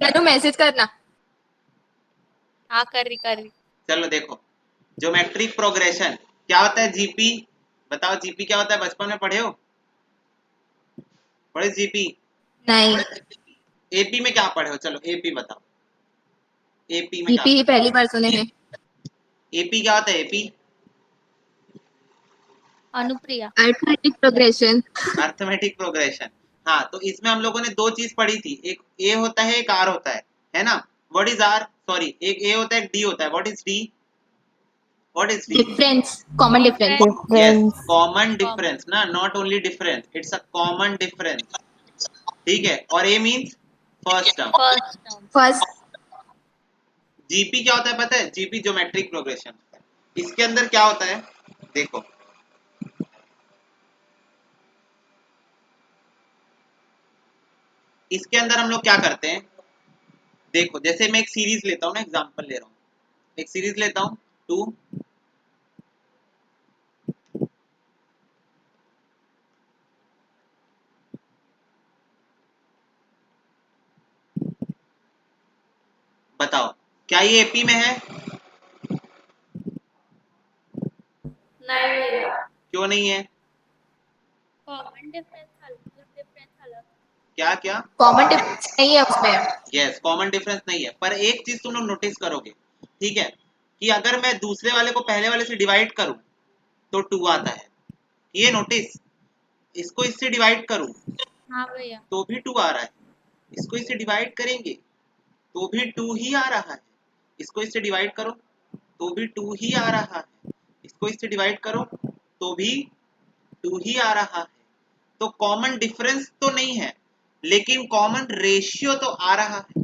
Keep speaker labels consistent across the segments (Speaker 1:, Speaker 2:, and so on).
Speaker 1: तनु message करना।
Speaker 2: हाँ कर रही।
Speaker 3: चलो देखो, ज्योमेट्रिक प्रोग्रेशन क्या होता है? जीपी बताओ, जीपी क्या होता है? बचपन में पढ़े हो? What is GP?
Speaker 1: नहीं,
Speaker 3: एपी में क्या पढ़े हो? चलो एपी बताओ, एपी में क्या
Speaker 1: जीपी ही
Speaker 3: पढ़े?
Speaker 1: पहली बार सुने हैं।
Speaker 3: एपी क्या होता है? AP
Speaker 2: Anupriya.
Speaker 1: Arithmetic progression.
Speaker 3: Arithmetic progression. हाँ, तो इसमें हम लोगों ने दो चीज पढ़ी थी, एक ए होता है, एक आर होता है ना? What is are? सॉरी, एक ए होता है, एक डी होता है। What is D? What is D?
Speaker 1: Difference, common difference.
Speaker 2: Difference.
Speaker 3: Yes,
Speaker 4: difference.
Speaker 3: Common
Speaker 2: common.
Speaker 3: Difference ना, not only difference, it's a common difference. ठीक है, और A means first term.
Speaker 2: First term.
Speaker 1: First.
Speaker 3: GP क्या होता है पता है? जीपी ज्योमेट्रिक प्रोग्रेशन होता है। इसके अंदर क्या होता है देखो, इसके अंदर हम लोग क्या करते हैं देखो, जैसे मैं एक सीरीज लेता हूँ ना, एग्जांपल ले रहा हूँ, एक सीरीज लेता हूँ 2, बताओ क्या ये एपी में है?
Speaker 2: नहीं भैया।
Speaker 3: क्यों नहीं है?
Speaker 2: कॉमन डिफरेंस अलग, डिफरेंस अलग।
Speaker 3: क्या क्या?
Speaker 1: कॉमन डिफरेंस नहीं है उसमें।
Speaker 3: यस, कॉमन डिफरेंस नहीं है, पर एक चीज तुम लोग नोटिस करोगे, ठीक है, कि अगर मैं दूसरे वाले को पहले वाले से डिवाइड करूं तो 2 आता है। ये नोटिस, इसको इससे डिवाइड करूं
Speaker 2: हाँ भैया।
Speaker 3: तो भी 2 आ रहा है, इसको इससे डिवाइड करेंगे तो भी 2 ही आ रहा है, इसको इससे डिवाइड करो तो भी 2 ही आ रहा है, इसको इससे डिवाइड करो तो भी 2 ही आ रहा है। तो कॉमन डिफरेंस तो नहीं है, लेकिन कॉमन रेशियो तो आ रहा है।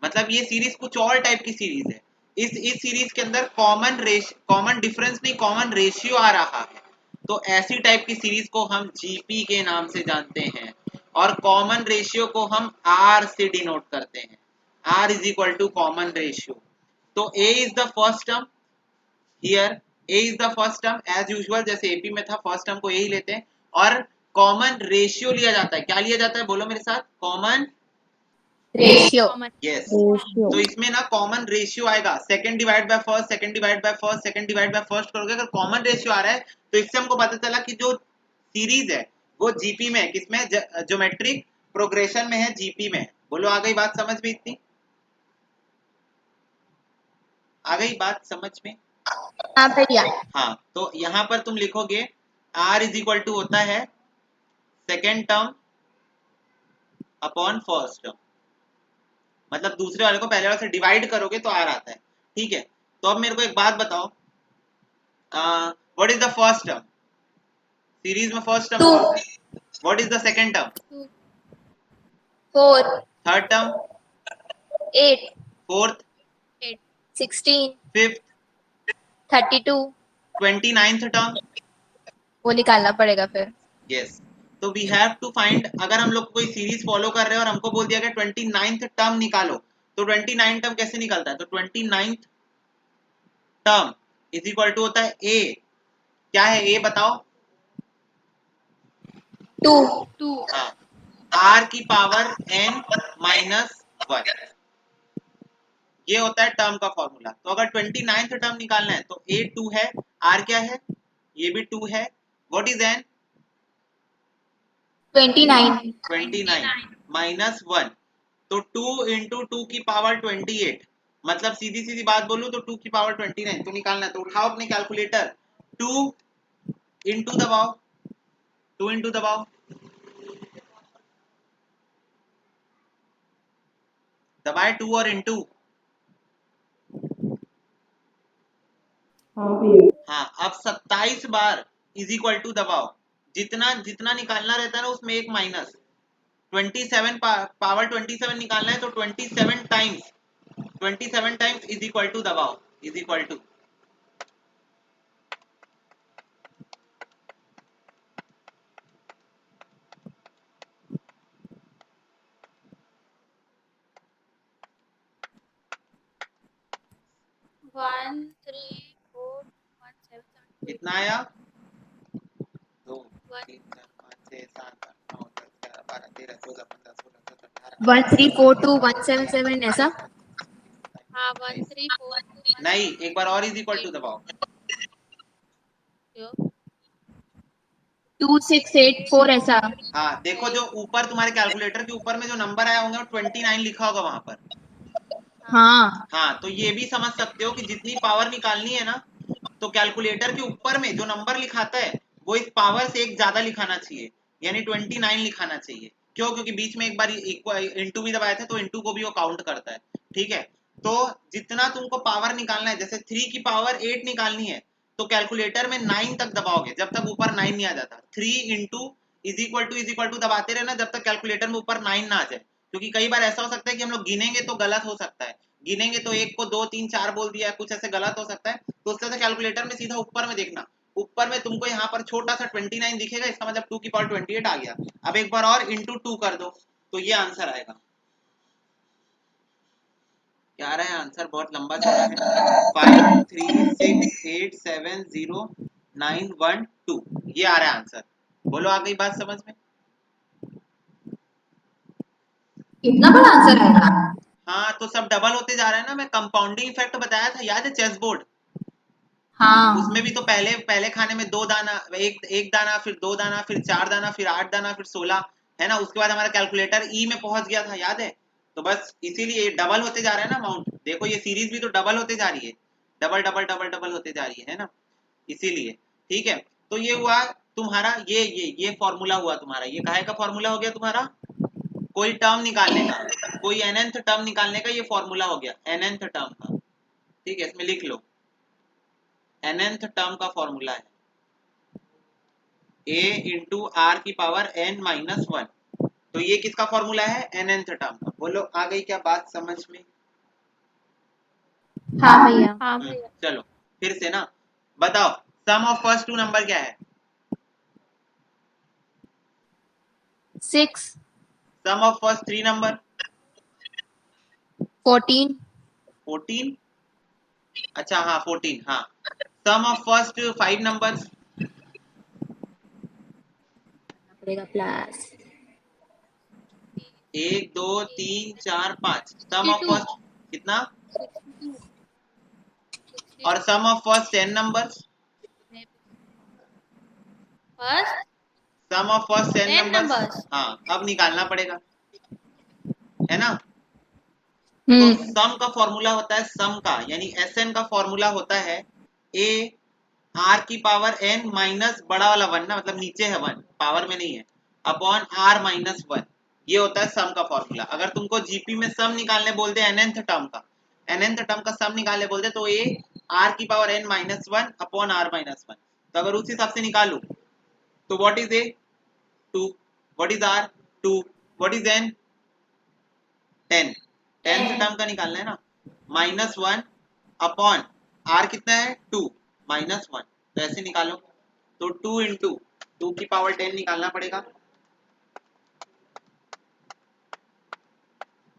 Speaker 3: मतलब ये सीरीज कुछ और टाइप की सीरीज है। इस सीरीज के अंदर कॉमन डिफरेंस नहीं, कॉमन रेशियो आ रहा है। तो ऐसी टाइप की सीरीज को हम जीपी के नाम से जानते हैं, और कॉमन रेशियो को हम आर से डिनोट करते हैं। R is equal to common ratio. तो A is the first term here, A is the first term as usual, जैसे एपी में था फर्स्ट टर्म को ए ही लेते हैं, और कॉमन रेशियो लिया जाता है। क्या लिया जाता है? बोलो मेरे साथ, common.
Speaker 1: Ratio.
Speaker 2: Common.
Speaker 3: Yes,
Speaker 4: ratio.
Speaker 3: तो इसमें ना कॉमन रेशियो आएगा, second divide by first, second divide by first, second divide by first करोगे, अगर कॉमन रेशियो आ रहा है तो इससे हमको पता चला कि जो सीरीज है वो जीपी में है। किसमें? ज्योमेट्रिक प्रोग्रेशन में है, जीपी में है। बोलो आ गई बात समझ में? इतनी आ गई बात समझ में?
Speaker 1: हाँ भैया।
Speaker 3: हाँ, तो यहाँ पर तुम लिखोगे आर इज इक्वल टू होता है second term upon first term, मतलब दूसरे वाले को पहले वाले से डिवाइड करोगे तो आर आता है। ठीक है, तो अब मेरे को एक बात बताओ, what is the first term? Series में फर्स्ट टर्म
Speaker 1: टू।
Speaker 3: कौन सा है? What is the second term?
Speaker 2: 2।
Speaker 1: Four.
Speaker 3: Third term?
Speaker 1: Eight.
Speaker 3: Fourth?
Speaker 2: 8।
Speaker 1: 16।
Speaker 3: Fifth?
Speaker 1: 32।
Speaker 3: 29th term?
Speaker 1: वो निकालना पड़ेगा फिर।
Speaker 3: यस, तो वी हैव टू फाइंड, अगर हम लोग कोई सीरीज फॉलो कर रहे हैं और हमको बोल दिया गया 29th टर्म निकालो, तो 29 टर्म कैसे निकलता है? तो 29th term is equal to होता है ए। क्या है ए बताओ?
Speaker 1: टू।
Speaker 2: 2।
Speaker 3: हाँ, आर की पावर एन माइनस 1, ये होता है टर्म का फॉर्मूला। तो अगर 29th टर्म निकालना है तो ए 2 है, आर क्या है? ये भी 2 है। What is an?
Speaker 1: 29।
Speaker 3: 29 माइनस 1, तो 2 इंटू 2 की पावर 28, मतलब सीधी सीधी बात बोलूं तो 2 की पावर 29 तो निकालना है। तो उठाओ अपने कैलकुलेटर, 2 इंटू दबाओ, 2 इंटू दबाओ, दबाए 2 और इंटू।
Speaker 4: हाँ भैया।
Speaker 3: हाँ, अब 27 बार इज इक्वल टू दबाओ, जितना जितना निकालना रहता है ना उसमें एक माइनस, 27 पावर 27 निकालना है तो 27 times, 27 times is equal to दबाओ, इज इक्वल टू
Speaker 2: 1 3 4 1 7 7 8
Speaker 3: कितना आया? 2
Speaker 2: 1
Speaker 3: 3 4 5 6 7 8 9 10 11 12 13 14 15 16 17
Speaker 1: 1342 177 ऐसा।
Speaker 2: हाँ 1342
Speaker 3: नहीं, एक बार और इज इक्वल टू दबाओ।
Speaker 1: 2684 ऐसा।
Speaker 3: हाँ देखो, जो ऊपर तुम्हारे कैलकुलेटर के ऊपर में जो नंबर आया होंगे वो 29 लिखा होगा वहां पर।
Speaker 1: हाँ
Speaker 3: हाँ, तो ये भी समझ सकते हो कि जितनी पावर निकालनी है ना, तो कैलकुलेटर के ऊपर में जो नंबर लिखाता है वो इस पावर से एक ज्यादा लिखाना चाहिए, यानी 29 लिखाना चाहिए। क्यों? क्योंकि बीच में एक बार इंटू भी दबाया था, तो इंटू को भी वो काउंट करता है। ठीक है, तो जितना तुमको पावर निकालना है, जैसे 3 की पावर 8 निकालनी है, तो कैलकुलेटर में 9 तक दबाओगे, जब तक ऊपर 9 नहीं आ जाता। 3 इंटू इज इक्वल टू दबाते रहना जब तक कैलकुलेटर में ऊपर 9 ना आ जाए। क्योंकि कई बार ऐसा हो सकता है कि हम लोग गिनेंगे तो गलत हो सकता है, गिनेंगे तो एक को 2 3 4 बोल दिया, कुछ ऐसे गलत हो सकता है। तो उससे अच्छा कैलकुलेटर में सीधा ऊपर में देखना, ऊपर में तुमको यहाँ पर छोटा सा 29 दिखेगा, इसका मतलब 2 की पावर 28 आ गया। अब एक बार और इंटू 2 कर दो, तो ये आंसर आएगा। क्या आ रहा है आंसर? बहुत लंबा चौड़ा है। 5368709112 ये आ रहा है आंसर। बोलो, आ गई बात समझ में?
Speaker 1: इतना बड़ा आंसर आएगा।
Speaker 3: हाँ, तो सब डबल होते जा रहा है ना। मैं कंपाउंडिंग इफेक्ट बताया था, याद है? चेस बोर्ड,
Speaker 1: हाँ
Speaker 3: उसमें भी तो पहले खाने में 2 दाना, एक दाना, फिर 2 दाना, फिर 4 दाना, फिर 8 दाना, फिर 16, है ना। उसके बाद हमारा कैलकुलेटर ई में पहुंच गया था, याद है? तो बस इसीलिए डबल होते जा रहा है ना अमाउंट। देखो ये सीरीज भी तो डबल होते जा रही है, डबल डबल डबल डबल होते जा रही है ना, इसीलिए। ठीक है, तो ये हुआ तुम्हारा, ये फॉर्मूला हुआ तुम्हारा। ये काहे का फॉर्मूला हो गया तुम्हारा? कोई टर्म निकालने का, कोई nth टर्म निकालने का ये फॉर्मूला हो गया, nth टर्म का। ठीक है, इसमें लिख लो, nth टर्म का फॉर्मूला है a इंटू आर की पावर n माइनस 1। तो ये किसका फॉर्मूला है? nth टर्म का। बोलो, आ गई क्या बात समझ में?
Speaker 1: हाँ भैया।
Speaker 2: हाँ भैया।
Speaker 3: चलो फिर से ना, बताओ सम ऑफ फर्स्ट 2 नंबर क्या है?
Speaker 1: 6
Speaker 3: सम ऑफ फर्स्ट 3 नंबर?
Speaker 1: 14
Speaker 3: 14। अच्छा हाँ 14, हाँ। Sum of first 5 numbers?
Speaker 1: पड़ेगा प्लस
Speaker 3: 1 2 3 4 5। सम ऑफ
Speaker 2: 62
Speaker 3: फर्स्ट कितना?
Speaker 2: 62
Speaker 3: और sum of first 10 numbers?
Speaker 2: First
Speaker 3: sum of first 10
Speaker 2: 10
Speaker 3: numbers?
Speaker 2: Numbers.
Speaker 3: हाँ, अब निकालना पड़ेगा, है ना। तो
Speaker 1: हम्म
Speaker 3: सम का फॉर्मूला होता है, सम का यानी Sn का फॉर्मूला होता है a r की पावर n माइनस बड़ा वाला 1 ना, मतलब नीचे है 1, पावर में नहीं है, अपॉन r माइनस 1। ये होता है सम का फॉर्मूला। अगर तुमको जीपी में सम निकालने बोलते हैं nth टर्म का, nth टर्म का सम निकालने बोलते तो a r की power n minus 1 upon r minus 1। तो अगर उस हिसाब से निकालू तो what is a? 2। What is r? 2। What is n? 10। 10th term का निकालना है ना, माइनस 1 अपॉन r कितना है? 2 माइनस 1। तो ऐसे निकालो, तो 2 इंटू 2 की पावर 10 निकालना पड़ेगा।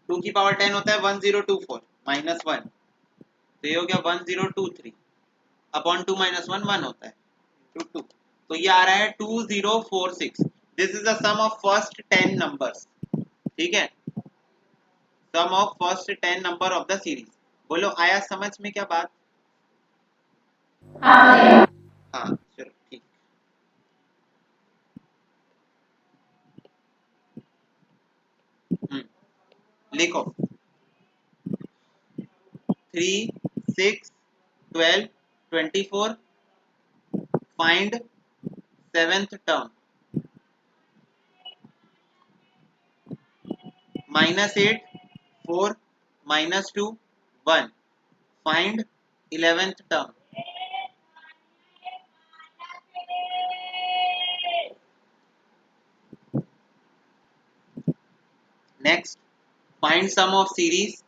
Speaker 3: 2 की पावर 10 होता है 1024 माइनस 1, तो ये हो गया 1023 अपॉन 2 माइनस 1 1 होता है, इंटू 2। तो ये आ रहा है 2046। This is the sum of first 10 numbers. ठीक है, sum of first 10 number of the series. बोलो, आया समझ में क्या बात?
Speaker 2: हाँ भैया।
Speaker 3: हाँ चलो ठीक। लिखो 3 6 12 24 find 7th term, minus 8 4 minus 2 1 find 11th term. Next, find sum of series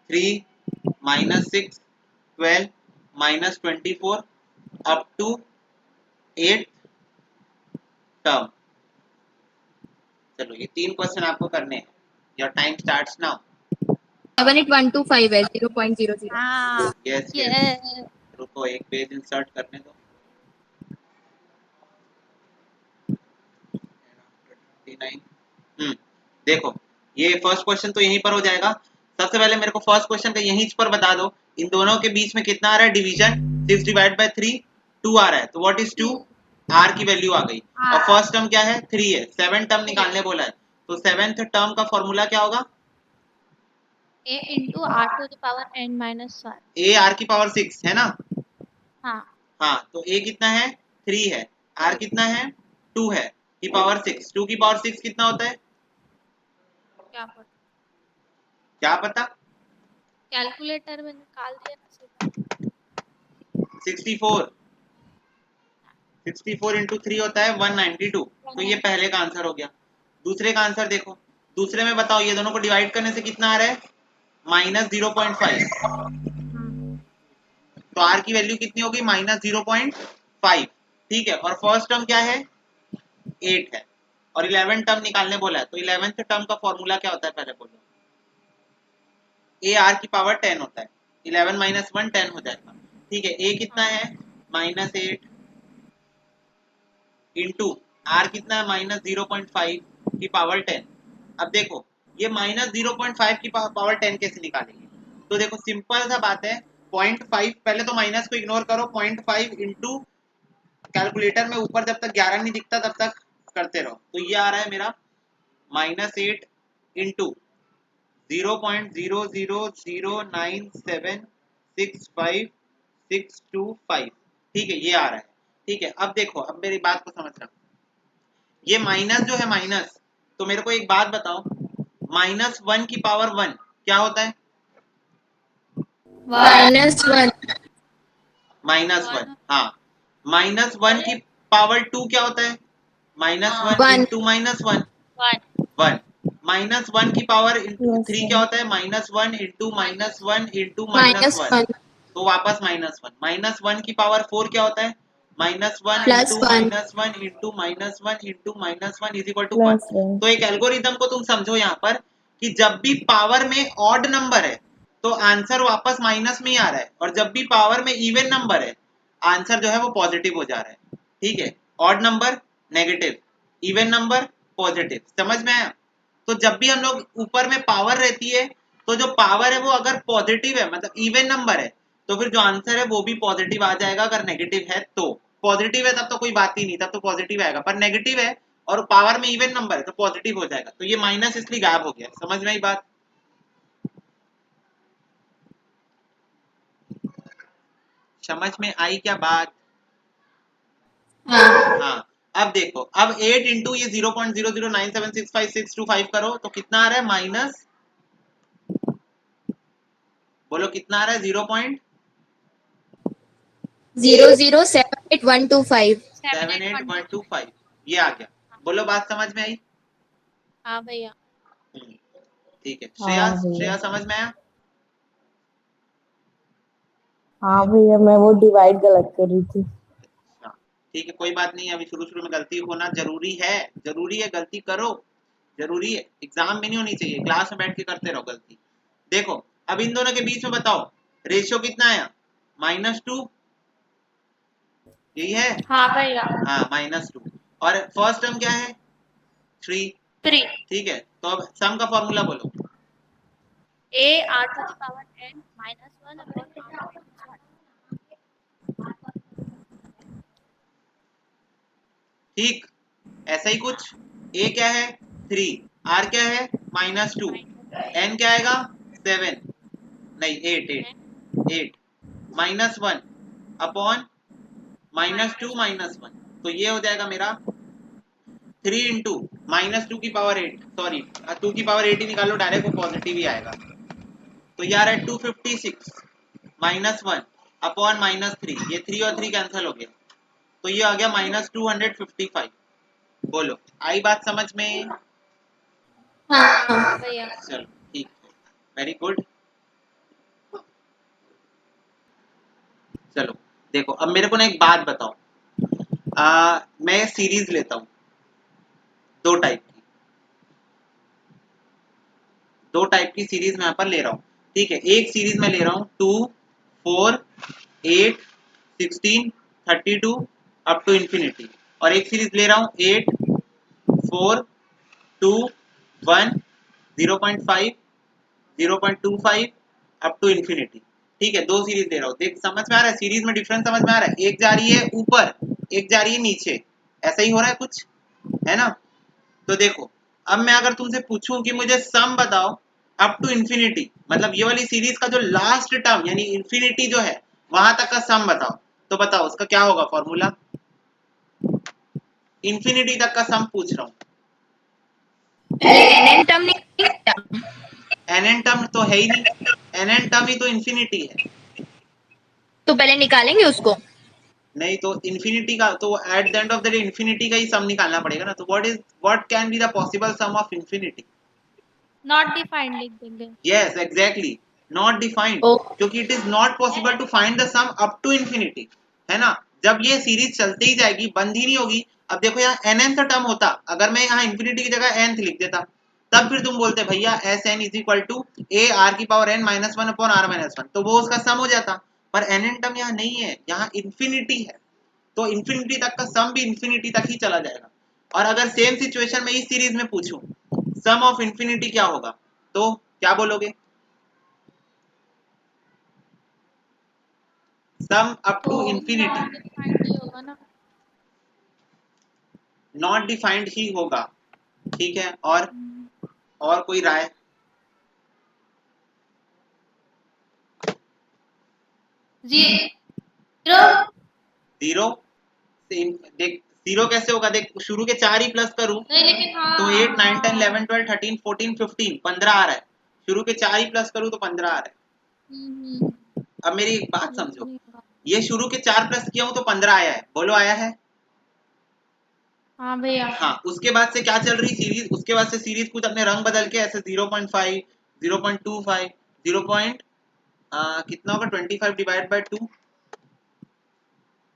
Speaker 3: 3 minus 6 12 minus 24 up to 8th term. चलो ये 3 क्वेश्चन आपको करने हैं। Your time starts now.
Speaker 1: 78125 है 0.00।
Speaker 2: हाँ
Speaker 3: यस
Speaker 2: ये
Speaker 3: यस, रुको एक पेज इंसर्ट करने दो। 49। देखो ये फर्स्ट क्वेश्चन तो यहीं पर हो जाएगा। सबसे पहले मेरे को फर्स्ट क्वेश्चन का यहीं पर बता दो, इन दोनों के बीच में कितना आ रहा है डिवीजन, 6 डिवाइड बाय 3 2 आ रहा है, तो व्हाट इज 2, r की वैल्यू आ गई। और फर्स्ट टर्म क्या है 3 है, 7 टर्म निकालने बोला है, तो 7th टर्म का फॉर्मूला क्या होगा,
Speaker 2: a into r to the power n minus 1।
Speaker 3: a r की पावर 6 है ना।
Speaker 2: हाँ
Speaker 3: हाँ तो a कितना है 3 है, r कितना है 2 है, की पावर 6, 2 की पावर 6 कितना होता है,
Speaker 2: क्या पता,
Speaker 3: क्या पता,
Speaker 2: कैलकुलेटर में निकाल दिया ना सीधा।
Speaker 3: 64 64 इंटू 3 होता है 192। तो ये पहले का आंसर हो गया। दूसरे का आंसर देखो, दूसरे में बताओ ये दोनों को डिवाइड करने से कितना आ रहा है, -0.5। तो r की वैल्यू कितनी होगी, -0.5। ठीक है, और फर्स्ट टर्म क्या है 8 है, और 11 टर्म निकालने बोला है, तो 11th टर्म का फॉर्मूला क्या होता है पहले बोलो, a r की पावर 10 होता है, 11 - 1 10 हो जाएगा। ठीक है, a कितना है -8 इंटू आर कितना है -0.5 की पावर 10। अब देखो ये -0.5 की पावर 10 कैसे निकालेंगे, तो देखो सिंपल सा बात है, 0.5 पहले तो माइनस को इग्नोर करो, 0.5 इंटू कैलकुलेटर में ऊपर जब तक 11 नहीं दिखता तब तक करते रहो, तो ये आ रहा है मेरा -8 इंटू 0.0009765 ठीक है ये आ रहा है। ठीक है, अब देखो, अब मेरी बात को समझना, ये माइनस जो है माइनस, तो मेरे को एक बात बताओ, -1 की पावर 1 क्या होता है,
Speaker 1: -1
Speaker 3: -1, हाँ, -1 की पावर 2 क्या होता है, -1
Speaker 1: 1
Speaker 3: इंटू -1 1, -1 की पावर 3 क्या होता है, -1 इंटू -1 इंटू -1,
Speaker 1: -1
Speaker 3: तो वापस -1, -1 की पावर 4 क्या होता है, -1 into
Speaker 1: +1
Speaker 3: -1 into -1 into -1 is equal to 1। तो एक एल्गोरिदम को तुम समझो यहाँ पर कि जब भी पावर में ऑड नंबर है तो आंसर वापस माइनस में ही आ रहा है, और जब भी पावर में इवन नंबर है आंसर जो है वो पॉजिटिव हो जा रहा है। ठीक है, odd number negative, even number positive, समझ में आया। तो जब भी हम लोग ऊपर में पावर रहती है तो जो पावर है वो अगर पॉजिटिव है मतलब इवन नंबर है तो फिर जो आंसर है वो भी पॉजिटिव आ जाएगा, अगर नेगेटिव है तो। पॉजिटिव है तब तो कोई बात ही नहीं, तब तो पॉजिटिव आएगा, पर नेगेटिव है और पावर में इवन नंबर है तो पॉजिटिव हो जाएगा, तो ये माइनस इसलिए गायब हो गया। समझ में आई बात, समझ में आई क्या बात,
Speaker 1: हाँ
Speaker 3: हाँ। अब देखो, अब 8 इंटू ये 0.009765625 करो तो कितना आ रहा है, माइनस, बोलो कितना आ रहा है,
Speaker 1: 0078125
Speaker 3: 0.78125 ये आ गया। बोलो बात समझ में आई।
Speaker 2: हाँ भैया।
Speaker 3: ठीक है, श्रेया, श्रेया समझ में आया।
Speaker 4: हाँ भैया, मैं वो डिवाइड गलत कर रही थी।
Speaker 3: हाँ, ठीक है, कोई बात नहीं, अभी शुरू शुरू में गलती होना जरूरी है, जरूरी है, गलती करो, जरूरी है, एग्जाम में नहीं होनी चाहिए, क्लास में बैठ के करते रहो गलती। देखो अब इन दोनों के बीच में बताओ रेशियो कितना आया, -2, यही है,
Speaker 2: हाँ भैया।
Speaker 3: हाँ -2, और फर्स्ट टर्म क्या है 3।
Speaker 2: 3
Speaker 3: ठीक है, तो अब सम का फॉर्मूला बोलो,
Speaker 2: a r to the power n minus 1 upon r minus 1।
Speaker 3: ठीक, ऐसा ही कुछ, a क्या है 3, r क्या है -2, n क्या आएगा 7, नहीं 8 -1 अपॉन -2 -1, तो ये हो जाएगा मेरा 3 इंटू -2 की पावर 8, सॉरी 2 की पावर 8 ही निकालो डायरेक्ट, वो पॉजिटिव ही आएगा, तो ये आ रहा है 256 -1 अपॉन -3, ये 3 और 3 कैंसिल हो गया, तो ये आ गया -255। बोलो आई बात समझ में,
Speaker 1: हाँ
Speaker 2: भैया।
Speaker 3: चलो ठीक, वेरी गुड। चलो देखो, अब मेरे को ना एक बात बताओ, मैं सीरीज लेता हूँ दो टाइप की सीरीज मैं यहाँ पर ले रहा हूँ। ठीक है, एक सीरीज में ले रहा हूँ 2 4 8 16 32 अप टू इंफिनिटी, और एक सीरीज ले रहा हूँ 8 4 2 1 0.5 0.25 अप टू इन्फिनिटी। ठीक है, दो सीरीज दे रहा हूँ, देख समझ में आ रहा है? सीरीज में डिफरेंस समझ में आ रहा है? एक जा रही है ऊपर, एक जा रही है नीचे, ऐसा ही हो रहा है कुछ, है ना? तो देखो, अब मैं अगर तुमसे पूछूं कि मुझे सम बताओ अप टू इन्फिनिटी, मतलब ये वाली सीरीज का जो लास्ट टर्म यानी इन्फिनिटी जो है वहां तक का सम बताओ, तो बताओ उसका क्या होगा फॉर्मूला? इन्फिनिटी तक का सम पूछ रहा हूँ।
Speaker 1: पहले nn टर्म निकालेंगे क्या?
Speaker 3: एन टर्म तो है ही नहीं, एन टर्म ही तो इन्फिनिटी है।
Speaker 1: तो पहले निकालेंगे उसको।
Speaker 3: नहीं तो इन्फिनिटी का तो at the end of the day infinity का ही सम निकालना पड़ेगा ना। तो what can be the possible sum of infinity?
Speaker 2: Not defined लिख देंगे।
Speaker 3: Yes exactly, not defined,
Speaker 1: oh
Speaker 3: क्योंकि it is not possible to find the sum up to infinity, है ना? जब ये सीरीज चलते ही जाएगी, बंद ही नहीं होगी। अब देखो यहाँ nth टर्म होता, अगर मैं यहाँ इन्फिनिटी की जगह nth लिख देता, तब फिर तुम बोलते भैया S N is equal to A R की power n minus one upon R minus one, तो वो उसका सम हो जाता। पर nn टर्म यहाँ नहीं है, यहाँ इन्फिनिटी है, तो इन्फिनिटी तक का सम भी इन्फिनिटी तक ही चला जाएगा। और अगर सेम सिचुएशन में इस सीरीज में पूछूं सम ऑफ इन्फिनिटी क्या होगा, तो क्या बोलोगे? सम अप टू
Speaker 2: तो
Speaker 3: इन्फिनिटी
Speaker 2: नॉट डिफाइंड ही होगा ना।
Speaker 3: नॉट डिफाइंड ही होगा। ठीक है, और कोई राय?
Speaker 2: जीरो।
Speaker 3: जीरो? देख जीरो कैसे होगा? देख शुरू के 4 ही प्लस करूं
Speaker 2: नहीं लेकिन
Speaker 3: तो 8 9 10
Speaker 2: हाँ
Speaker 3: 11 12 13 14 15 15 आ रहा है। शुरू के 4 ही प्लस करूं तो 15 आ रहा है। अब मेरी एक बात समझो, ये शुरू के 4 प्लस किया हूं तो 15 आया है, बोलो आया है?
Speaker 2: हाँ भैया।
Speaker 3: हाँ, उसके बाद से क्या चल रही सीरीज? उसके बाद से सीरीज कुछ अपने रंग बदल के ऐसे 0.5 0.25 0. कितना होगा 25 डिवाइड बाय 2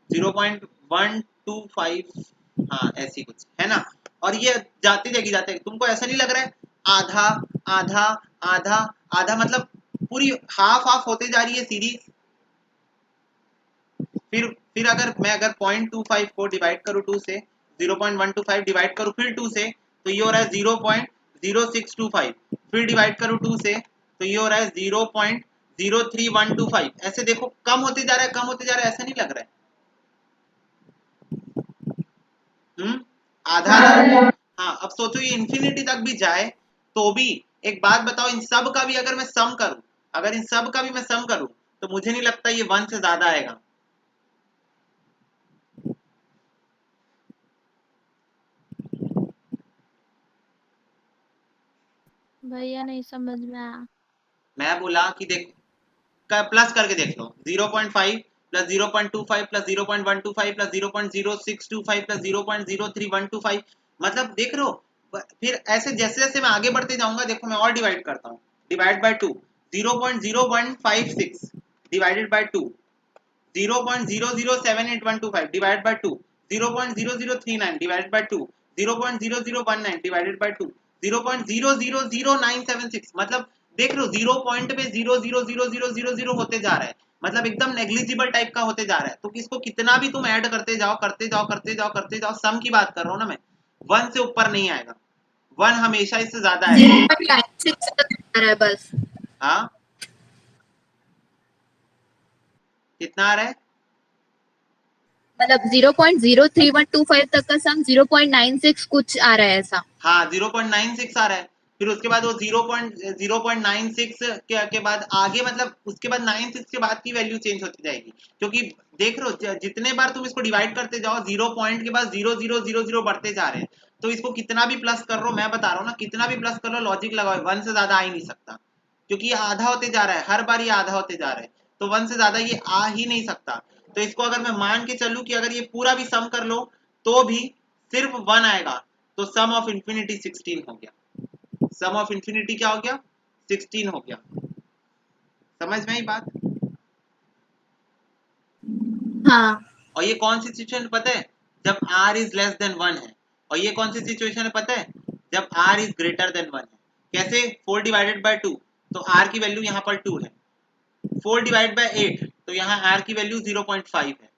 Speaker 3: 0.125, हाँ ऐसी कुछ है ना। और ये जाती जाएगी जाते, तुमको ऐसा नहीं लग रहा है आधा आधा आधा आधा, मतलब पूरी हाफ हाफ होते जा रही है सीरीज? फिर अगर मैं 0.25 को डिवाइड करूँ 2 से, 0.125 डिवाइड करूँ फिर 2 से, तो ये हो रहा है 0.0625, फिर डिवाइड करूँ 2 से तो ये हो रहा है 0.03125। ऐसे देखो कम होते जा रहा है, कम होते जा रहा है, ऐसा नहीं लग रहा है? आधा आधा। हाँ, अब सोचो ये इन्फिनिटी तक भी जाए तो भी, एक बात बताओ, इन सब का भी अगर मैं सम करूं, अगर इन सब का भी मैं सम करूं तो मुझे नहीं लगता ये 1 से ज्यादा आएगा।
Speaker 2: भैया नहीं समझ में आया।
Speaker 3: मैं बोला कि देख प्लस करके देख लो, 0.5 प्लस 0.25 प्लस 0.125 प्लस 0.0625 प्लस 0.03125, मतलब देख रहे हो? फिर ऐसे जैसे जैसे मैं आगे बढ़ते जाऊंगा, देखो मैं और डिवाइड करता हूँ, divide by 2 0.0156 divided by 2 0.007825 divided by 2 0.0039 divided by 2 0.0019 divided by 2 0.000976, मतलब देख लो 0 पॉइंट पे 0.00000 होते जा रहा है, मतलब एकदम नेग्लिजिबल टाइप का होते जा रहा है। तो इसको कितना भी तुम ऐड करते जाओ करते जाओ करते जाओ करते जाओ, सम की बात कर रहा हूँ ना मैं, 1 से ऊपर नहीं आएगा, 1 हमेशा इससे ज्यादा आएगा।
Speaker 1: 0.96 तक आ रहा है बस।
Speaker 3: हाँ कितना आ रहा है?
Speaker 1: मतलब 0.03125 तक का सम 0.96 कुछ आ रहा है ऐसा।
Speaker 3: हाँ 0.96 आ रहा है, फिर उसके बाद वो 0.96 के बाद आगे, मतलब उसके बाद 96 के बाद की वैल्यू चेंज होती जाएगी, क्योंकि देख रहे हो जितने बार तुम इसको डिवाइड करते जाओ 0 पॉइंट के बाद 0.000 बढ़ते जा रहे हैं। तो इसको कितना भी प्लस कर लो, मैं बता रहा हूँ ना, कितना भी प्लस कर लो, लॉजिक लगाओ 1 से ज्यादा आ ही नहीं सकता, क्योंकि ये आधा होते जा रहा है, हर बार ये आधा होते जा रहा है, तो 1 से ज्यादा ये आ ही नहीं सकता। तो इसको अगर मैं मान के चलूं कि अगर ये पूरा भी सम कर लो तो भी सिर्फ 1 आएगा, तो सम ऑफ इन्फिनिटी 16 हो गया। सम ऑफ इन्फिनिटी क्या हो गया? 16 हो गया। समझ में आई बात?
Speaker 1: हाँ
Speaker 3: और ये कौन सी सिचुएशन पता है? जब r इज लेस देन 1 है। और ये कौन सी सिचुएशन है पता है? जब r इज ग्रेटर देन 1 है। कैसे? 4 डिवाइडेड बाय 2, तो r की वैल्यू यहाँ पर 2 है। 4 डिवाइड बाय 8, तो यहाँ r की वैल्यू 0.5 है।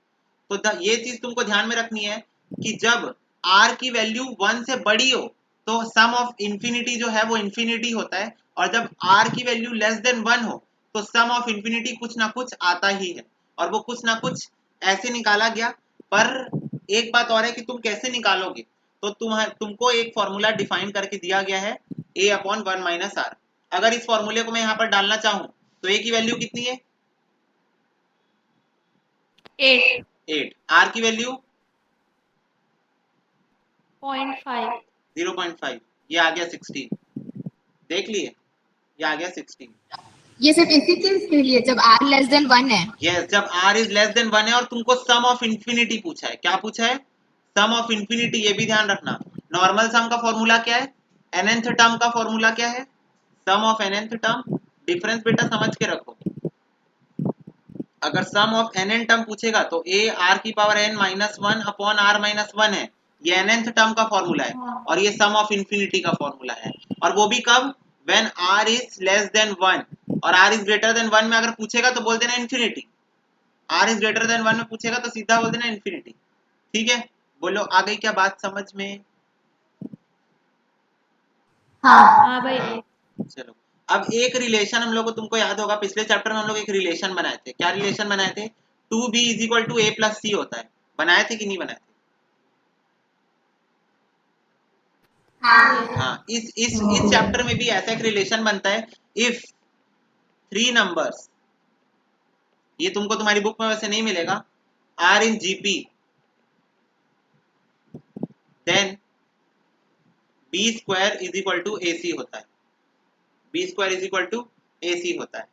Speaker 3: तो ये चीज तुमको ध्यान में रखनी है कि जब r की वैल्यू 1 से बड़ी हो तो सम ऑफ इंफिनिटी जो है वो इंफिनिटी होता है, और जब r की वैल्यू लेस देन 1 हो तो सम ऑफ इंफिनिटी कुछ ना कुछ आता ही है, और वो कुछ ना कुछ ऐसे निकाला गया। पर एक बात और है कि तुम कैसे निकालोगे, तो तुमको एक फॉर्मूला डिफाइन करके दिया गया है a/1 - r। अगर इस फॉर्मूले को मैं यहाँ पर डालना चाहूँ तो a की वैल्यू कितनी है?
Speaker 2: 8.
Speaker 3: 8। r की वैल्यू
Speaker 2: 0.5.
Speaker 3: 0.5, ये आ गया 16। देख लिए, ये आ गया 16।
Speaker 1: ये सिर्फ इसी केस के लिए जब r लेस देन 1 है।
Speaker 3: यस, जब r इज लेस देन 1 है और तुमको सम ऑफ इंफिनिटी पूछा है। क्या पूछा है? Sum of infinity. ये भी ध्यान रखना, नॉर्मल सम का फॉर्मूला क्या है? nth टर्म का फॉर्मूला क्या है? Sum of nth term. Difference बेटा समझ के रखो, अगर सम ऑफ nn टर्म पूछेगा तो a r की पावर n -1 अपॉन r -1 है, ये nth टर्म का फॉर्मूला है, और ये सम ऑफ इंफिनिटी का फॉर्मूला है। और वो भी कब? When r is less than 1, और r इज ग्रेटर देन 1 में अगर पूछेगा तो बोल देना infinity. r is greater than 1 में पूछेगा तो सीधा बोल देना इंफिनिटी। ठीक है, बोलो आ गई क्या बात समझ में?
Speaker 2: हाँ भाई।
Speaker 3: चलो, अब एक रिलेशन हम लोग को, तुमको याद होगा पिछले चैप्टर में हम लोग एक रिलेशन बनाए थे। क्या रिलेशन बनाए थे? 2b = a + c होता है। बनाए थे कि नहीं बनाए थे? हाँ, इस चैप्टर में भी ऐसा एक रिलेशन बनता है। इफ 3 नंबर्स, ये तुमको तुम्हारी बुक में वैसे नहीं मिलेगा, are in GP, then b² = ac होता है। b² = ac होता है।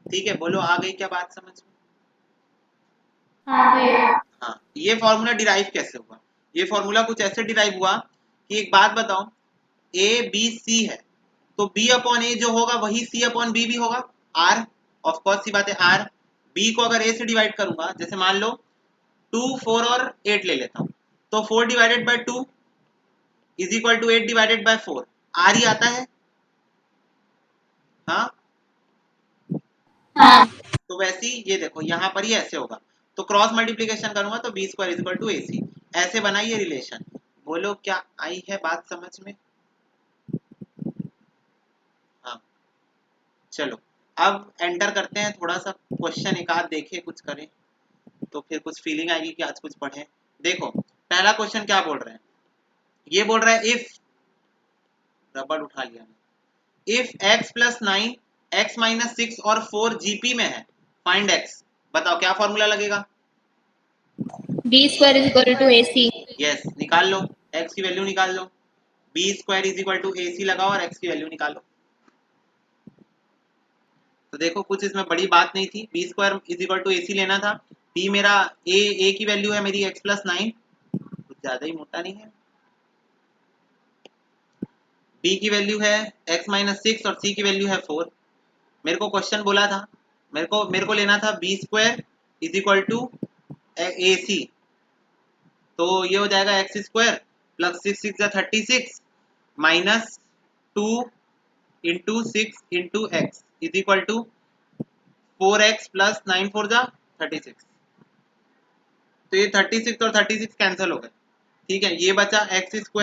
Speaker 3: ठीक है, बोलो आ गई क्या बात समझ में?
Speaker 2: हाँ भैया।
Speaker 3: हाँ, ये फॉर्मूला डिराइव कैसे हुआ? ये फॉर्मूला कुछ ऐसे डिराइव हुआ कि एक बात बताओ, a b c है तो b/a जो होगा वही c/b भी होगा। r ऑफ कोर्स सी बात है, r b को अगर a से डिवाइड करूंगा, जैसे मान लो 2, 4 और 8 ले लेता हूँ, तो 4 / 2 = 8 / 4, r ही आता है। हाँ,
Speaker 2: हाँ।
Speaker 3: तो वैसे ही ये देखो यहाँ पर ही ऐसे होगा, तो क्रॉस मल्टीप्लिकेशन करूंगा तो b² = ac। ऐसे बना ये रिलेशन। बोलो क्या आई है बात समझ में? हाँ, चलो अब एंटर करते हैं, थोड़ा सा क्वेश्चन एक आध देखें, कुछ करें तो फिर कुछ फीलिंग आएगी कि आज कुछ पढ़े। देखो पहला क्वेश्चन क्या बोल रहे हैं, ये बोल रहा है इफ, रबड़ उठा लिया, इफ x + 9 x - 6 और 4 जीपी में है, फाइंड x। बताओ क्या फॉर्मूला लगेगा?
Speaker 1: b² = ac।
Speaker 3: यस, निकाल लो, x की वैल्यू निकाल लो। b² = ac लगाओ और x की वैल्यू निकालो। तो देखो कुछ इसमें बड़ी बात नहीं थी, b² = ac लेना था। b मेरा a की वैल्यू है मेरी x + 9, कुछ ज्यादा ही मोटा नहीं है। b की वैल्यू है x - 6 और c की वैल्यू है 4। मेरे को क्वेश्चन बोला था, मेरे को लेना था b² = ac, तो ये हो जाएगा x² + 6 × 6 = 36 माइनस 2 × 6 × x = 4x + 9 × 4 = 36। तो ये 36 और 36 कैंसिल हो गए। ठीक है, ये बचा x² -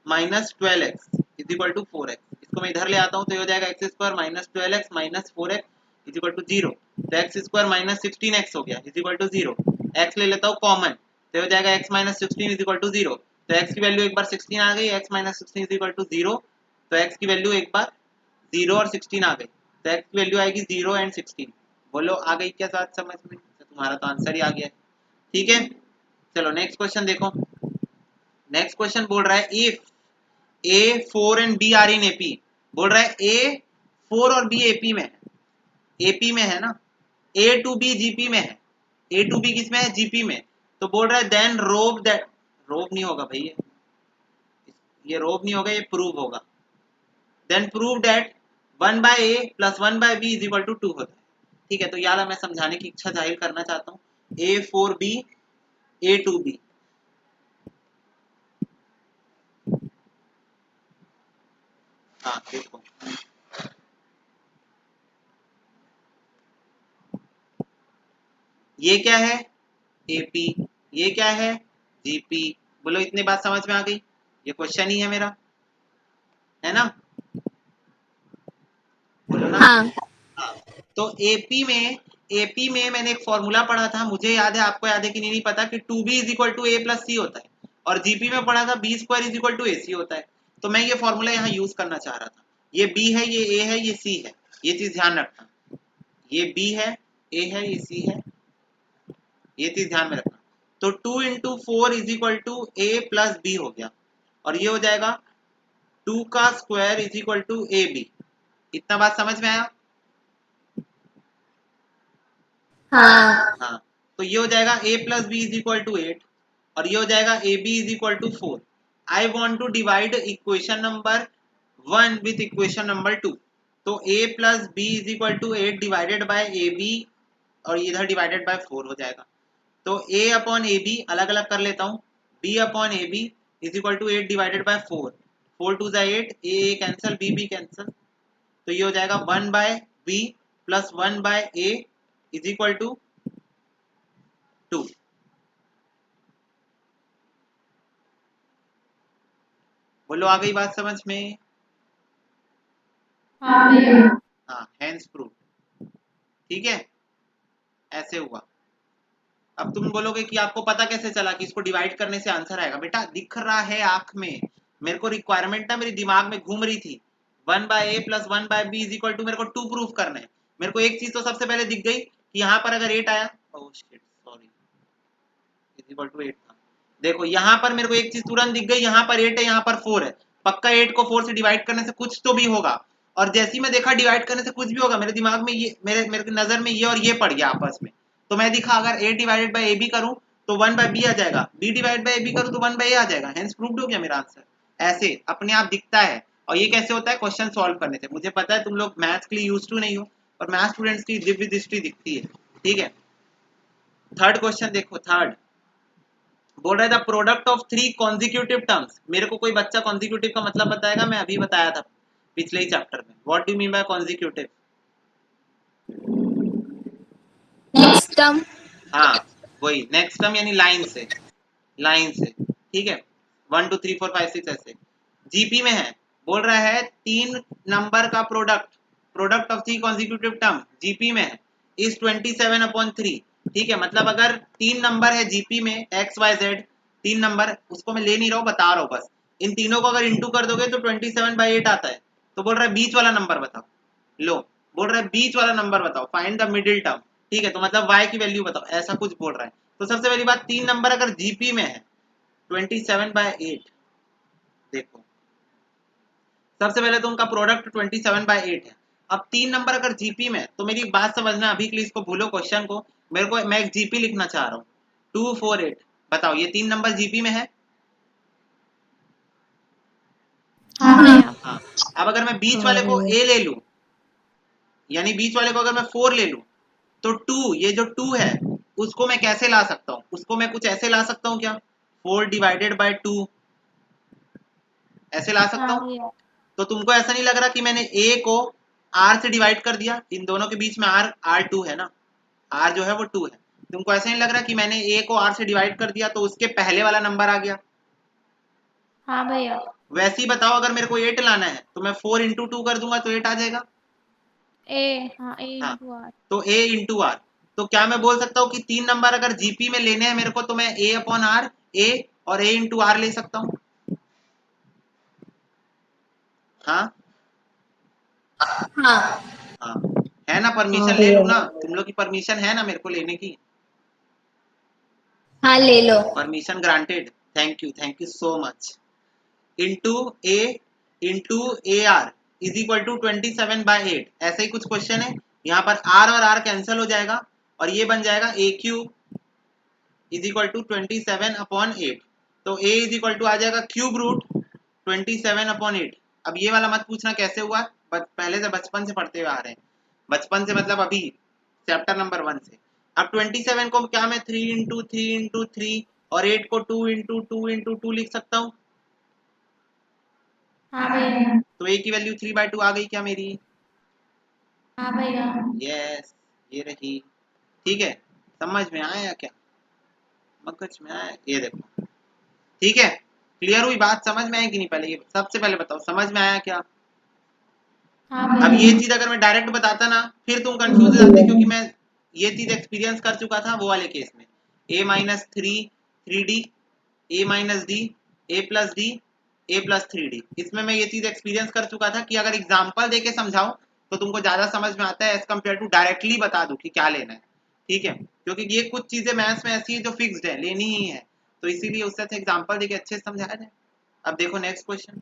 Speaker 3: 12x = 4x। इसको मैं इधर ले आता हूँ तो ये हो जाएगा x² - 12x - 4x = 0। तो x² - 16x हो गया = 0। x ले लेता हूँ कॉमन, तो हो जाएगा x - 16 = 0। तो x की वैल्यू एक बार 16 आ गई, x - 16 = 0। तो x की वैल्यू एक बार 0 और 16 आ गई, तो x की वैल्यू आएगी 0 और 16। बोलो आ गई क्या बात समझ में? तो तुम्हारा तो आंसर ही आ गया है। ठीक है, चलो नेक्स्ट क्वेश्चन देखो। नेक्स्ट क्वेश्चन बोल रहा है if a 4 and b are in AP. बोल रहा है a 4 और b एपी में है, एपी में है ना, a to b जीपी में है, a to b किस में है? जीपी में। तो बोल रहा है देन रोव दैट, रोव नहीं होगा भाई, ये रोव नहीं होगा, ये प्रूव होगा। Then prove that 1/a + 1/b = 2 होता है। ठीक है, तो यार मैं समझाने की इच्छा जाहिर करना चाहता हूँ, a4b a to b। हाँ देखो, ये क्या है? एपी, ये क्या है? जीपी। बोलो इतनी बात समझ में आ गई? ये क्वेश्चन ही है मेरा। है ना? बोलो ना।
Speaker 1: हाँ
Speaker 3: हाँ, तो एपी में मैंने एक फॉर्मूला पढ़ा था, मुझे याद है, आपको याद है कि नहीं पता, कि 2b is equal to A plus C होता है, और जीपी में पढ़ा था B square is equal to A C होता है। तो मैं ये फॉर्मूला यहाँ यूज करना चाह रहा था। ये बी है, ये ए है, ये सी है, ये चीज ध्यान रखना। ये बी है, ए है, ये सी है, ये चीज ध्यान में रखना। तो 2 into 4 is equal to A plus B हो गया, और ये हो जाएगा 2 का square is equal to A B. इतना बात समझ में आया?
Speaker 1: हाँ
Speaker 3: हाँ, तो ये हो जाएगा a plus B is equal to 8, और ये हो जाएगा A B is equal to 4। I want to divide equation number 1 with equation number 2। तो a plus B is equal to 8 divided by A B, और इधर डिवाइडेड बाय 4 हो जाएगा। तो a अपॉन ए बी अलग अलग कर लेता हूँ, b upon A B is equal to 8 divided by 4, 4 टू जा 8, a कैंसिल, b कैंसिल, तो ये हो जाएगा 1 by b plus 1 by a is equal to 2। बोलो, आ गई बात समझ में?
Speaker 2: हाँ भैया।
Speaker 3: हाँ, हैंस प्रूफ। ठीक है, ऐसे हुआ। अब तुम बोलोगे कि आपको पता कैसे चला कि इसको डिवाइड करने से आंसर आएगा? बेटा दिख रहा है आंख में, मेरे को रिक्वायरमेंट ना मेरे दिमाग में घूम रही थी। 1 by A plus 1 by B is equal to मेरे को 2 प्रूफ करना है। मेरे को एक चीज तो सबसे पहले दिख गई कि यहाँ पर अगर 8 आया, oh shit sorry, is equal to 8 था। देखो यहाँ पर मेरे को एक चीज तुरंत दिख गई, यहाँ पर 8 है, यहाँ पर 4 है, पक्का 8 को 4 से डिवाइड करने से कुछ तो भी होगा। और जैसे ही मैं देखा डिवाइड करने से कुछ भी होगा, मेरे दिमाग में ये, मेरे नजर में ये और ये पड़ गया आपस में। तो मैं दिखा अगर 8 डिवाइडेड बाय ए बी करूं तो 1 बाय बी आ जाएगा, B divide by A B करूं तो 1 बाय ए आ जाएगा, हेंस प्रूव्ड हो गया मेरा आंसर। ऐसे अपने आप दिखता है। और ये कैसे होता है? क्वेश्चन सॉल्व करने से। मुझे पता है तुम लोग मैथ्स के लिए यूज टू नहीं हो, और मैथ्स स्टूडेंट्स की दिव्य दृष्टि दिखती है। ठीक है, थर्ड क्वेश्चन देखो। थर्ड बोल रहा है the product of 3 consecutive terms. मेरे को कोई बच्चा कॉन्जिक्यूटिव का मतलब बताएगा? मैं अभी बताया था पिछले ही चैप्टर में। What do mean by consecutive?
Speaker 1: Next term.
Speaker 3: हाँ, वही नेक्स्ट टर्म, यानी लाइन से, लाइन से। ठीक है, 1 2 3 4 5 6 ऐसे। जीपी में है, बोल रहा है 3 नंबर का product, product of 3 consecutive term GP में है, इज 27/3। ठीक है, मतलब अगर 3 नंबर है जीपी में, एक्स वाई जेड 3 नंबर, उसको मैं ले नहीं रहा हूँ, बता रहा हूँ बस। इन तीनों को अगर इंटू कर दोगे तो 27/8 आता है। तो बोल रहा है बीच वाला नंबर बताओ। लो, बोल रहा है बीच वाला नंबर बताओ, फाइंड द मिडिल टर्म। ठीक है, तो मतलब y की वैल्यू बताओ, ऐसा कुछ बोल रहा है। तो सबसे पहली बात, 3 नंबर अगर जीपी में है 27/8, देखो सबसे पहले तो उनका प्रोडक्ट 27/8 है। अब 3 नंबर अगर जीपी में, तो मेरी बात समझना, अभी के लिए इसको भूलो क्वेश्चन को, मेरे को, मैं एक जीपी लिखना चाह रहा हूँ 2 4 8। बताओ ये 3 नंबर जीपी में है?
Speaker 2: हाँ भैया।
Speaker 3: हाँ। अब अगर मैं बीच
Speaker 4: हाँ
Speaker 3: वाले को
Speaker 4: भैया।
Speaker 3: a ले लूं, यानी बीच वाले को अगर मैं 4 ले लूं, तो 2, ये जो 2 है उसको मैं कैसे ला सकता हूँ? उसको मैं कुछ ऐसे ला सकता हूँ क्या? 4 डिवाइडेड बाय 2, ऐसे ला सकता
Speaker 2: हाँ
Speaker 3: हूँ?
Speaker 2: भैया।
Speaker 3: तो तुमको ऐसा नहीं लग रहा कि मैंने a को r से डिवाइड कर दिया? इन दोनों के बीच में r2 है ना, r जो है वो 2 है। तुमको ऐसा नहीं लग रहा कि मैंने a को r से डिवाइड कर दिया तो उसके पहले वाला नंबर आ गया?
Speaker 2: हाँ भैया।
Speaker 3: वैसे ही बताओ, अगर मेरे को 8 लाना है तो मैं 4 इंटू 2 कर दूंगा तो 8 आ जाएगा।
Speaker 2: हाँ ए
Speaker 3: हाँ,
Speaker 2: इंटू आर।
Speaker 3: तो a इंटू आर। तो क्या मैं बोल सकता हूँ कि 3 नंबर अगर जीपी में लेने हैं मेरे को, तो मैं a अपॉन आर, a और a इंटू आर ले सकता हूँ? हाँ
Speaker 1: हाँ
Speaker 3: हाँ, है ना?
Speaker 4: हाँ
Speaker 3: परमिशन ले लूँ
Speaker 4: भैया।
Speaker 3: ना? तुम लोग की परमिशन है ना मेरे को लेने की?
Speaker 1: हाँ ले लो।
Speaker 3: Permission granted, thank you so much. Into A into A R is equal to 27/8। ऐसे ही कुछ क्वेश्चन है, यहाँ पर r और r कैंसिल हो जाएगा, और ये बन जाएगा a cube is equal to 27/8। तो a इज इक्वल टू आ जाएगा क्यूब रूट 27/8। अब ये वाला मत पूछना कैसे हुआ, पहले से बचपन से पढ़ते हुए आ रहे हैं, बचपन से मतलब अभी चैप्टर नंबर 1 से। अब 27 को क्या मैं 3 इंटू 3 इंटू 3 और 8 को 2 इंटू 2 इंटू 2 लिख सकता हूँ?
Speaker 2: हाँ भैया।
Speaker 3: तो a की वैल्यू 3/2 आ गई क्या मेरी?
Speaker 2: हाँ भैया।
Speaker 3: यस, ये रही। ठीक है, समझ में आया क्या? मगज में आया? ये देखो, ठीक है। क्लियर हुई बात? समझ में आई कि नहीं? पहले ये सबसे पहले बताओ, समझ में आया क्या?
Speaker 2: हाँ
Speaker 3: अब
Speaker 2: भैया।
Speaker 3: ये चीज अगर मैं डायरेक्ट बताता ना फिर तुम कंफ्यूज हो जाते, क्योंकि मैं ये चीज एक्सपीरियंस कर चुका था वो वाले केस में। a minus three D, a minus D, a plus D, a plus 3d, इसमें मैं ये चीज एक्सपीरियंस कर चुका था कि अगर एग्जाम्पल देके समझाऊं तो तुमको ज्यादा समझ में आता है एज कम्पेयर टू डायरेक्टली बता दूं कि क्या लेना है। ठीक है, क्योंकि ये कुछ चीजें मैथ्स में ऐसी है जो फिक्स्ड है, लेनी ही है, तो इसीलिए उससे अच्छा एग्जाम्पल देके अच्छे से समझाया जाए। अब देखो नेक्स्ट क्वेश्चन।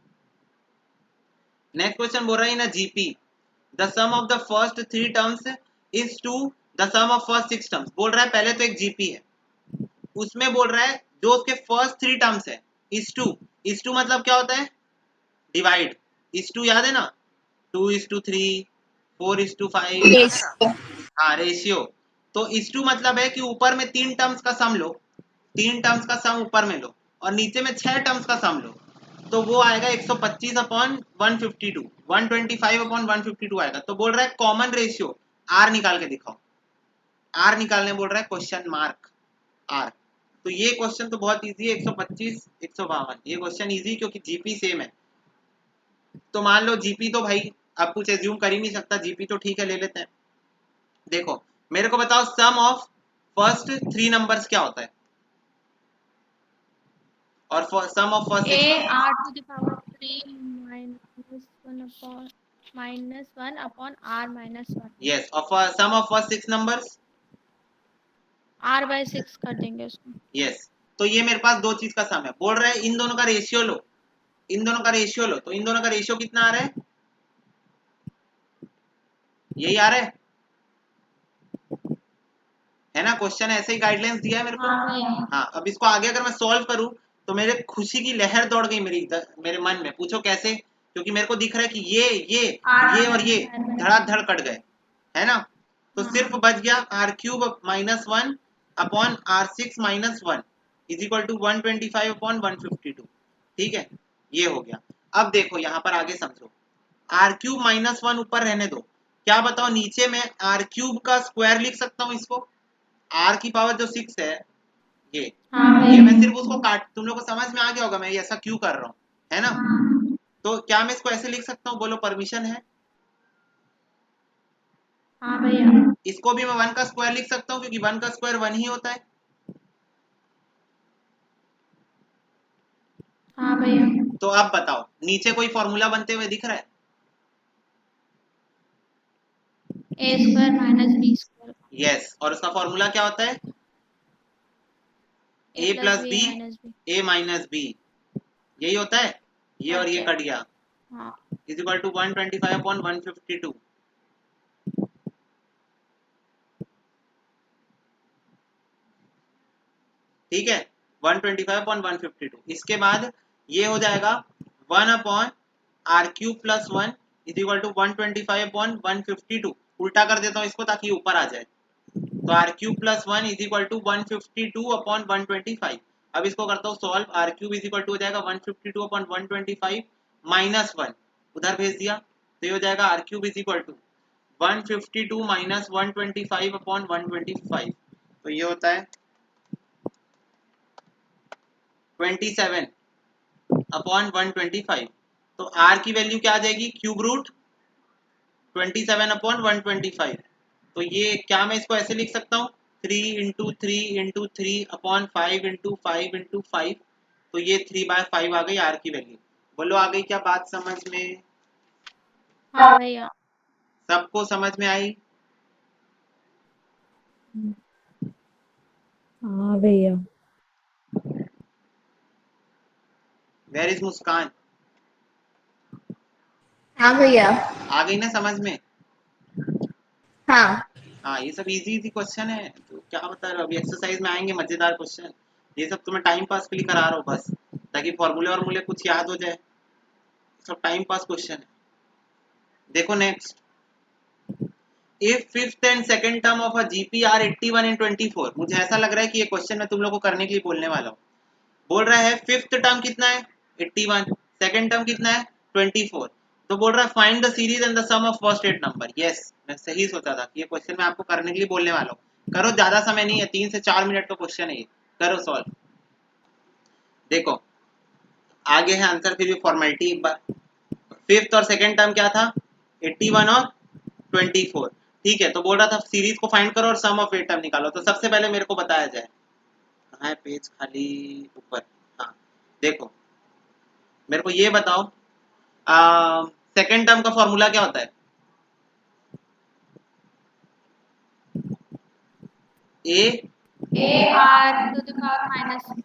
Speaker 3: नेक्स्ट क्वेश्चन बोल रहा है ना GP the sum of the first 3 terms is to the sum of first 6 terms. बोल रहा है पहले तो एक जीपी है, उसमें बोल रहा है जो उसके फर्स्ट 3 टर्म्स है इज टू मतलब क्या होता है? डिवाइड। इज टू याद है ना? 2:3, 4:5 याद है ना? हाँ, रेशियो। तो इज टू मतलब है कि ऊपर में 3 टर्म्स का सम लो, 3 टर्म्स का सम ऊपर में लो और नीचे में 6 टर्म्स का सम लो, तो वो आएगा 125 अपॉन 152, 125 अपॉन 152 आएगा। तो बोल रहा है कॉमन रेशियो आर निकाल के दिखाओ। आर निकालने बोल रहा है, क्वेश्चन मार्क आर। तो ये क्वेश्चन तो बहुत इजी है, 125 152, ये क्वेश्चन इजी क्योंकि जीपी सेम है। तो मान लो जीपी तो भाई अब कुछ एज्यूम कर ही नहीं सकता, जीपी तो ठीक है ले लेते हैं। देखो मेरे को बताओ सम ऑफ फर्स्ट 3 नंबर्स क्या होता है और sum of first 6
Speaker 2: a
Speaker 3: numbers.
Speaker 2: r to the power 3 minus 1 upon r minus 1।
Speaker 3: Yes, और sum of first 6 numbers.
Speaker 2: r/6 कर देंगे उसको।
Speaker 3: यस, तो ये मेरे पास दो चीज का सम है। बोल रहा है इन दोनों का रेशियो लो, इन दोनों का रेशियो लो, तो इन दोनों का रेशियो कितना आ रहा है? यही आ रहा है ना? क्वेश्चन ऐसे ही गाइडलाइंस दिया है मेरे को।
Speaker 2: हाँ भैया।
Speaker 3: हाँ, अब इसको आगे अगर मैं सॉल्व करूं तो मेरे खुशी की लहर दौड़ गई मेरे मन में। पूछो कैसे? क्योंकि मेरे को दिख रहा है कि ये और ये धड़ाधड़ कट गए, है ना? तो सिर्फ बच गया r³ minus 1 upon r6 minus 1 is equal to 125 upon 152। ठीक है, ये हो गया। अब देखो यहाँ पर आगे समझो, r³ माइनस 1 ऊपर रहने दो, क्या बताओ नीचे में r³ का स्क्वायर लिख सकता हूँ इसको? r की पावर जो 6 है ये
Speaker 2: हाँ
Speaker 3: ये मैं
Speaker 2: भैया।
Speaker 3: सिर्फ उसको काट, तुम लोग को समझ में आ गया होगा मैं ये ऐसा क्यों कर रहा हूँ, है ना? तो क्या मैं इसको ऐसे लिख सकता हूँ? बोलो, परमिशन है?
Speaker 2: हाँ भैया।
Speaker 3: इसको भी मैं 1 का स्क्वायर लिख सकता हूँ क्योंकि 1 का स्क्वायर 1 ही होता है।
Speaker 2: हाँ भैया।
Speaker 3: तो अब बताओ नीचे कोई फॉर्मूला बनते हुए दिख रहा है?
Speaker 2: a² minus b²।
Speaker 3: यस, और उसका फॉर्मूला क्या होता है?
Speaker 2: a
Speaker 3: a
Speaker 2: plus
Speaker 3: plus
Speaker 2: b
Speaker 3: B
Speaker 2: a minus b।
Speaker 3: a minus B, यही होता है। ये
Speaker 2: कट
Speaker 3: और ये
Speaker 2: गया।
Speaker 3: कट गया,
Speaker 2: हाँ।
Speaker 3: Is equal to 125 upon 152। ठीक है, 125 अपॉन 152। इसके बाद ये हो जाएगा 1 upon r³ plus 1 is equal to 125 upon 152। उल्टा कर देता हूँ इसको ताकि ये ऊपर आ जाए, तो r³ plus 1 is equal to 152 upon 125। अब इसको करता हूँ solve, r³ is equal to हो जाएगा 152 अपॉन 125 माइनस 1 उधर भेज दिया, तो ये हो जाएगा r³ is equal to 152 minus 125 upon 125, तो ये होता है 27 अपॉन 125। तो r की वैल्यू क्या आ जाएगी? Cube root 27 upon 125। तो ये क्या मैं इसको ऐसे लिख सकता हूँ? 3 into 3 into 3 upon 5 into 5 into 5, तो ये 3/5 आ गई r की वैल्यू। बोलो आ गई क्या बात समझ में?
Speaker 2: हाँ भैया।
Speaker 3: सबको समझ में आई?
Speaker 4: हाँ भैया।
Speaker 3: वेयर इज मुस्कान?
Speaker 1: हाँ भैया।
Speaker 3: आ गई ना समझ में?
Speaker 1: हाँ।
Speaker 3: हाँ, ये सब इजी इजी क्वेश्चन है, तो क्या बता रहे हो, अभी एक्सरसाइज में आएंगे मजेदार क्वेश्चन। ये सब तो मैं टाइम पास के लिए करा रहा हूँ बस, ताकि फॉर्मूले और मूले कुछ याद हो जाए। सब टाइम पास क्वेश्चन है। देखो next, if fifth and second term of a GP are 81 and 24। मुझे ऐसा लग रहा है कि ये क्वेश्चन मैं तुम लोग को करने के लिए बोलने वाला हूँ। बोल रहा है फिफ्थ टर्म कितना है? 81। सेकंड टर्म कितना है? 24। तो बोल रहा है find the series and the sum of first 8 number. Yes, मैं सही सोचा था कि ये क्वेश्चन मैं आपको करने के लिए बोलने वाला हूँ। करो, ज्यादा समय नहीं है, 3 से 4 मिनट का क्वेश्चन है ये, करो सॉल्व। देखो आगे है आंसर, फिर भी फॉर्मेलिटी एक बार। फिफ्थ और सेकंड टर्म क्या था? 81 और 24। ठीक है, तो बोल रहा था सीरीज को फाइंड करो और सम ऑफ 8 टर्म निकालो। तो सबसे पहले मेरे को बताया जाए, कहाँ है पेज खाली, ऊपर। हाँ देखो, मेरे को ये बताओ सेकंड टर्म का फॉर्मूला क्या होता है?
Speaker 2: AR to the power minus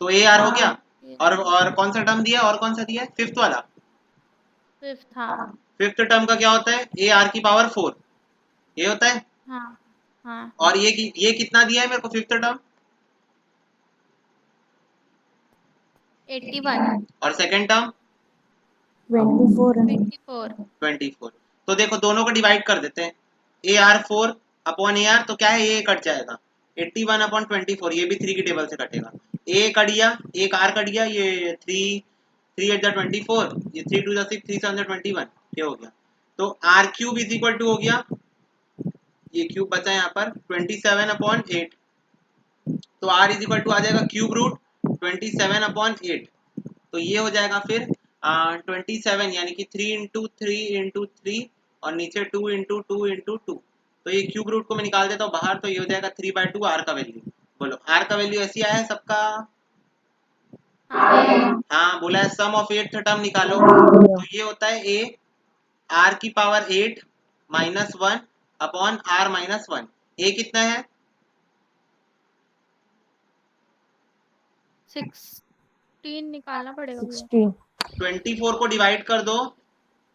Speaker 3: तो AR हो गया। और कौन सा टर्म दिया, और कौन सा दिया है? फिफ्थ वाला।
Speaker 2: फिफ्थ। हाँ
Speaker 3: फिफ्थ टर्म का क्या होता है? AR की पावर 4, ये होता है।
Speaker 2: हाँ हाँ।
Speaker 3: और ये कितना दिया है मेरे को फिफ्थ टर्म?
Speaker 2: 81
Speaker 3: और सेकंड टर्म
Speaker 4: 24 है।
Speaker 2: 24।
Speaker 3: 24। तो देखो दोनों को डिवाइड कर देते हैं। AR 4 अपॉन AR, तो क्या है, ये कट जाएगा। 81 अपॉन 24, ये भी 3 की टेबल से कटेगा। A कट गया, एक R कट गया, ये 3 8 24, ये 3 2 6 3 7 21, ये हो गया। तो R cube is equal to हो गया, ये क्यूब बचा यहाँ पर 27 अपॉन 8। तो R इज इक्वल टू आ जाएगा क्यूब रूट 27 अपॉन 8। तो ये हो जाएगा फिर 27, यानी कि 3 इंटू 3 इंटू 3 और नीचे 2 इंटू 2 इंटू 2। तो ये क्यूब रूट को मैं निकाल देता हूँ बाहर, तो ये हो जाएगा 3/2 R का वैल्यू। बोलो R का वैल्यू ऐसी आया है सबका?
Speaker 2: हाँ भैया।
Speaker 3: हाँ, बोला है सम ऑफ 8th टर्म निकालो।
Speaker 4: हाँ भैया।
Speaker 3: तो ये होता है A R की power 8 minus 1 upon R minus 1। A कितना है?
Speaker 2: 16 निकालना पड़ेगा भैया।
Speaker 4: 16।
Speaker 3: 24 को डिवाइड कर दो,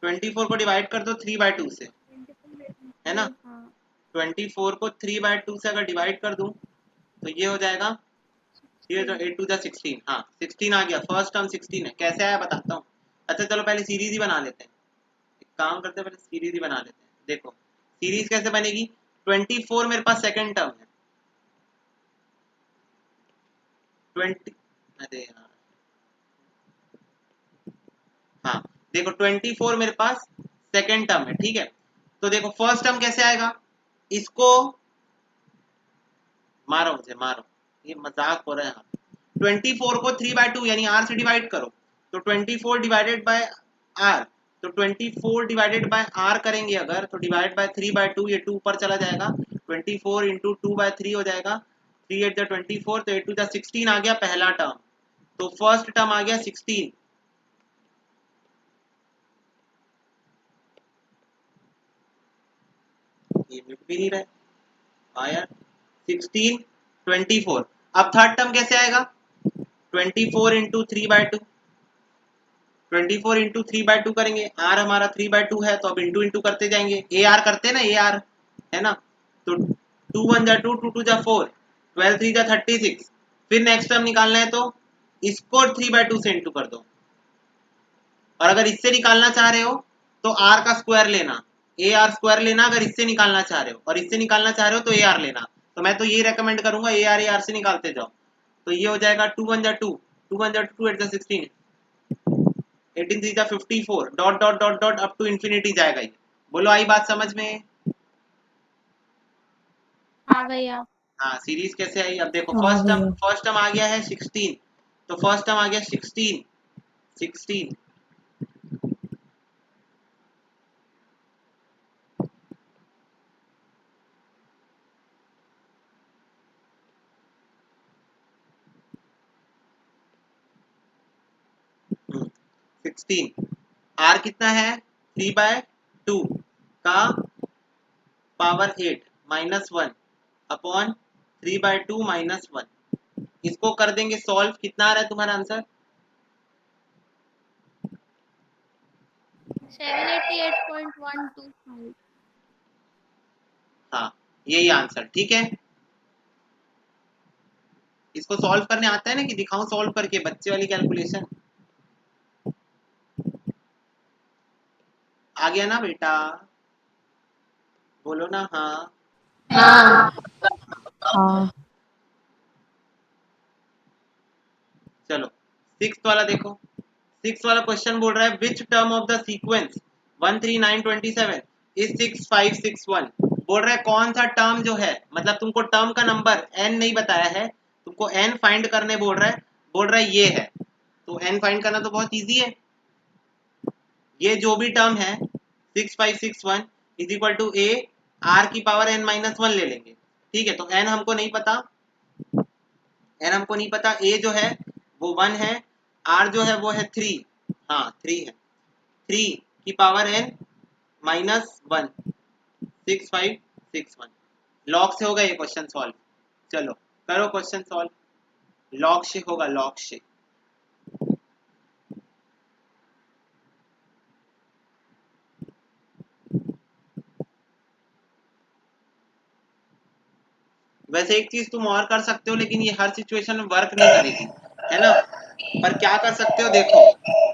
Speaker 3: 24 को डिवाइड कर दो 3/2 से, है ना?
Speaker 2: हाँ
Speaker 3: 24 को 3/2 से अगर डिवाइड कर दूं तो ये हो जाएगा 8 टू 16। हाँ 16 आ गया, फर्स्ट टर्म 16 है। कैसे आया बताता हूँ। अच्छा चलो पहले सीरीज ही बना लेते हैं, एक काम करते हैं, पहले सीरीज ही बना लेते हैं। देखो सीरीज कैसे बनेगी? 24 मेरे पास सेकंड टर्म है, 20, अरे यार, हाँ देखो 24 मेरे पास सेकंड टर्म है, ठीक है। तो देखो फर्स्ट टर्म कैसे आएगा, इसको मारो, मुझे मारो, ये मजाक हो रहा है। 24 को 3/2 यानी R से डिवाइड करो, तो 24 डिवाइडेड बाय R, तो 24 डिवाइडेड बाय R करेंगे अगर, तो डिवाइड बाय 3/2, ये 2 ऊपर चला जाएगा, 24 इंटू 2/3 हो जाएगा, 3 8 24, तो 8 2 16 आ गया पहला टर्म। तो फर्स्ट टर्म आ गया 16। ये मिट भी नहीं रहा है, हाँ यार 16 24। अब थर्ड टर्म कैसे आएगा? 24 इंटू 3/2, 24 इंटू 3/2 करेंगे, R हमारा 3/2 है, तो अब इंटू इंटू करते जाएंगे, AR करते हैं ना, AR है ना। तो 2 1 जा 2 2 2 जा 4, 12 3 जा 36। फिर नेक्स्ट टर्म निकालना है तो इसको 3/2 से इंटू कर दो, और अगर इससे निकालना चाह रहे हो तो R का स्क्वायर लेना, AR स्क्वायर लेना अगर इससे निकालना चाह रहे हो, और इससे निकालना चाह रहे हो तो AR लेना। तो मैं तो ये रेकमेंड करूंगा AR से निकालते जाओ। तो ये हो जाएगा 2 1 जा 2, 2 1 जा 2 8 जा 16, 18 3 जा 54, dot dot dot dot up to infinity जाएगा ये। बोलो आई बात समझ में?
Speaker 2: हाँ भैया।
Speaker 3: हाँ सीरीज कैसे आई? अब देखो
Speaker 4: हाँ भैया।
Speaker 3: फर्स्ट टर्म आ गया है 16, तो फर्स्ट टर्म आ गया 16 16। हम्म, 16। R कितना है? 3/2 का पावर 8 माइनस 1 अपॉन 3/2 माइनस 1। इसको कर देंगे सॉल्व, कितना आ रहा है तुम्हारा आंसर?
Speaker 2: 788.125।
Speaker 3: हाँ यही आंसर, ठीक है। इसको सॉल्व करने आता है ना, कि दिखाऊं सॉल्व करके बच्चे वाली कैलकुलेशन? आ गया ना बेटा? बोलो ना हाँ।
Speaker 1: हाँ
Speaker 4: हाँ।
Speaker 3: चलो सिक्स्थ वाला देखो। सिक्स्थ वाला क्वेश्चन बोल रहा है which term of the sequence 13927 is 6561। बोल रहा है कौन सा टर्म जो है, मतलब तुमको टर्म का नंबर n नहीं बताया है, तुमको n फाइंड करने बोल रहा है ये है। तो n फाइंड करना तो बहुत इजी है। ये जो भी टर्म है 6561 is equal to a r की पावर n माइनस 1 ले लेंगे। ठीक है, तो n हमको नहीं पता, a जो है वो 1 है, r जो है वो है 3, हाँ 3 है, 3 की पावर n माइनस 1 6561। लॉग से होगा ये क्वेश्चन सॉल्व। चलो करो क्वेश्चन सॉल्व, लॉग से होगा, लॉग से। वैसे एक चीज तुम और कर सकते हो, लेकिन ये हर सिचुएशन में वर्क नहीं करेगी, है ना। पर क्या कर सकते हो, देखो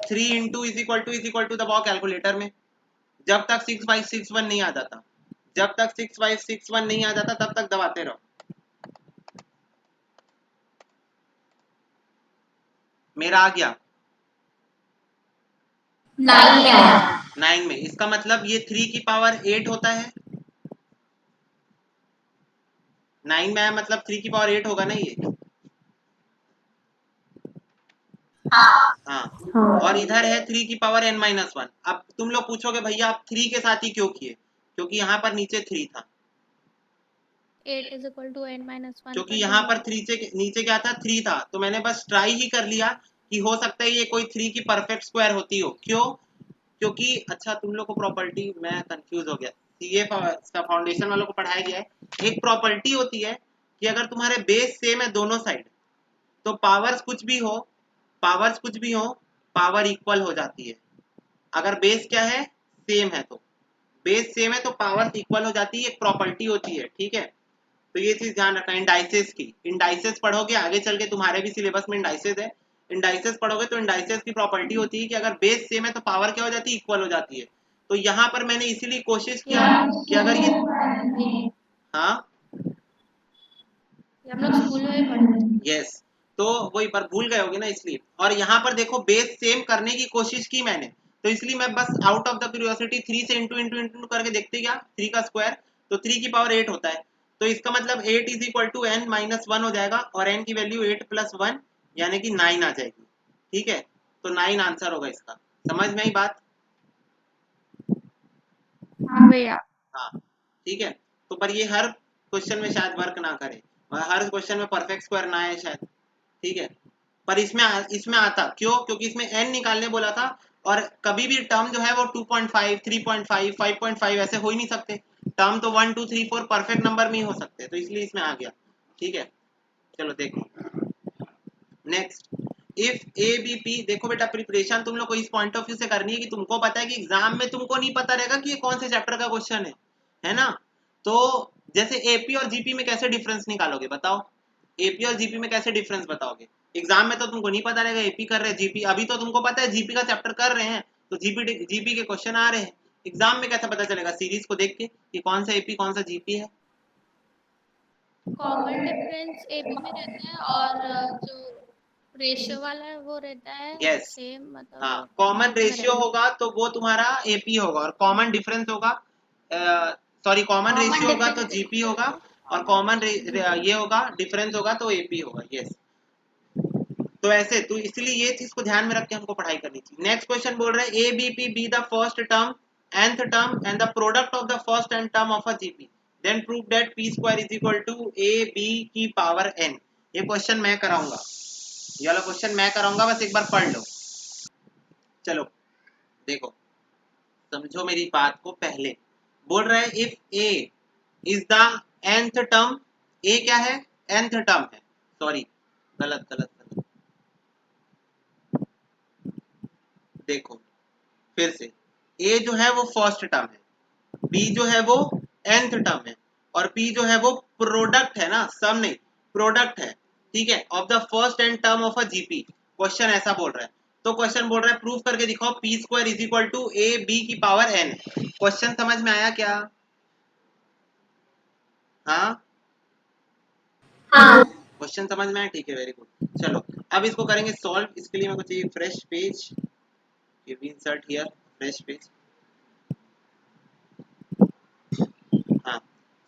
Speaker 3: 3 इंटू इज इक्वल टू दबाओ कैलकुलेटर में, जब तक 6561 नहीं आ जाता, जब तक 6561 नहीं आ जाता तब तक दबाते रहो। मेरा आ गया
Speaker 1: 9 में आया।
Speaker 3: 9 में, इसका मतलब ये 3 की पावर 8 होता है। 9 में आया मतलब 3 की पावर 8 होगा ना ये।
Speaker 1: हाँ।
Speaker 3: हाँ,
Speaker 4: हाँ
Speaker 3: और इधर है 3 की पावर n माइनस 1। अब तुम लोग पूछोगे भैया आप 3 के साथ ही क्यों किए, क्योंकि यहाँ पर नीचे 3 था,
Speaker 2: 8 is equal to n minus 1
Speaker 3: क्योंकि
Speaker 2: पर
Speaker 3: यहाँ पर
Speaker 2: 3
Speaker 3: 3 से नीचे क्या था, 3 था, तो मैंने बस ट्राई ही कर लिया कि हो सकता है ये कोई 3 की परफेक्ट स्क्वायर होती हो। क्यों, क्योंकि अच्छा तुम लोग को प्रॉपर्टी, मैं कंफ्यूज हो गया, सीए फाउंडेशन वालों को पढ़ाया गया है, एक प्रॉपर्टी होती है कि अगर तुम्हारे बेस सेम है दोनों साइड, तो पावर्स कुछ भी हो, पावर इक्वल हो जाती है। अगर बेस क्या है, सेम है, तो बेस सेम है तो पावर इक्वल हो जाती है, एक प्रॉपर्टी होती है। ठीक है, तो ये चीज ध्यान रखना। इंडाइसेस की, इंडाइसेस पढ़ोगे आगे चल के, तुम्हारे भी सिलेबस में इंडाइसेस है, इंडाइसेस पढ़ोगे तो इंडाइसेस की प्रॉपर्टी होती है कि अगर बेस सेम है तो पावर क्या हो जाती है, इक्वल हो जाती है। तो यहाँ पर मैंने इसीलिए कोशिश किया कि अगर ये, हाँ
Speaker 2: हम लोग स्कूल में भी पढ़े थे।
Speaker 3: यस, तो वही पर भूल गए होगे ना इसलिए। और यहाँ पर देखो बेस सेम करने की कोशिश की मैंने, तो इसलिए मैं बस आउट ऑफ द क्यूरियोसिटी 3 से इंटू इंटू इंटू करके देखते गया, 3 का स्क्वायर तो 3 की पावर 8 होता है, तो इसका मतलब 8 is equal to n minus 1 हो जाएगा, और n की वैल्यू 8 प्लस 1 यानी कि 9 आ जाएगी। ठीक है, तो 9 आंसर होगा इसका। समझ में आई बात?
Speaker 2: हाँ भैया।
Speaker 3: हाँ ठीक है, तो पर ये हर क्वेश्चन में शायद वर्क ना करे, और हर क्वेश्चन में परफेक्ट स्क्वायर ना आए शायद। ठीक है, पर इसमें आता क्यों, क्योंकि इसमें n निकालने बोला था, और कभी भी टर्म जो है वो 2.5 3.5 5.5 ऐसे हो ही नहीं सकते, टर्म तो 1 2 3 4 परफेक्ट नंबर में ही हो सकते हैं, तो इसलिए इसमें आ गया। ठीक है, चलो देखो next, if A B P. देखो बेटा प्रिपरेशन तुम लोग को इस पॉइंट ऑफ व्यू से करनी है कि तुमको पता है कि एग्जाम में तुमको नहीं पता रहेगा कि ये कौन से चैप्टर का क्वेश्चन है ना। तो जैसे एपी और जीपी में कैसे डिफरेंस निकालोगे बताओ, एपी और जीपी में कैसे डिफरेंस बताओगे। एग्जाम में तो तुमको नहीं पता रहेगा एपी कर रहे हैं जीपी, अभी तो तुमको पता है जीपी का चैप्टर कर रहे हैं, तो जीपी के क्वेश्चन आ रहे हैं। एग्जाम में कैसे पता चलेगा, सीरीज को देख के कि कौन सा एपी कौन सा जीपी है।
Speaker 2: कॉमन डिफरेंस एपी में रहता है, और जो रेशियो वाला है वो रहता है
Speaker 3: यस,
Speaker 2: सेम, मतलब
Speaker 3: हाँ
Speaker 2: वो
Speaker 3: कॉमन
Speaker 2: जीपी में
Speaker 3: रेशियो
Speaker 2: रहता है।
Speaker 3: होगा तो वो तुम्हारा एपी होगा, और कॉमन डिफरेंस होगा, सॉरी कॉमन
Speaker 1: कॉमन
Speaker 3: रेशियो होगा तो
Speaker 1: डिफरेंस
Speaker 3: जीपी होगा, और कॉमन ये होगा डिफरेंस होगा तो एपी होगा। यस, तो ऐसे तो इसलिए ये चीज को ध्यान में रख के हमको पढ़ाई करनी चाहिए। नेक्स्ट क्वेश्चन बोल रहे हैं A B P B the first term, nth term and the product of the first and term of a GP, then prove that P square is equal to A B की power n। ये question मैं कराऊंगा, ये वाला question मैं कराऊंगा, बस एक बार पढ़ लो। चलो देखो, समझो मेरी बात को। पहले बोल रहा है if a is the nth term, a क्या है, nth टर्म है, सॉरी गलत गलत गलत, देखो फिर से, a जो है वो फर्स्ट टर्म है, b जो है वो nth टर्म है, और p जो है वो प्रोडक्ट है ना, सम नहीं प्रोडक्ट है। ठीक है, of the first and term of a GP. Question ऐसा बोल रहा है, तो क्वेश्चन बोल रहा है प्रूफ करके दिखाओ P square is equal to A B की पावर n। क्वेश्चन समझ में आया क्या? हाँ
Speaker 1: हाँ।
Speaker 3: क्वेश्चन समझ में आया, ठीक है वेरी गुड। चलो अब इसको करेंगे सॉल्व, इसके लिए मेरे को चाहिए फ्रेश पेज, ये भी इंसर्ट हियर फ्रेश पेज। हाँ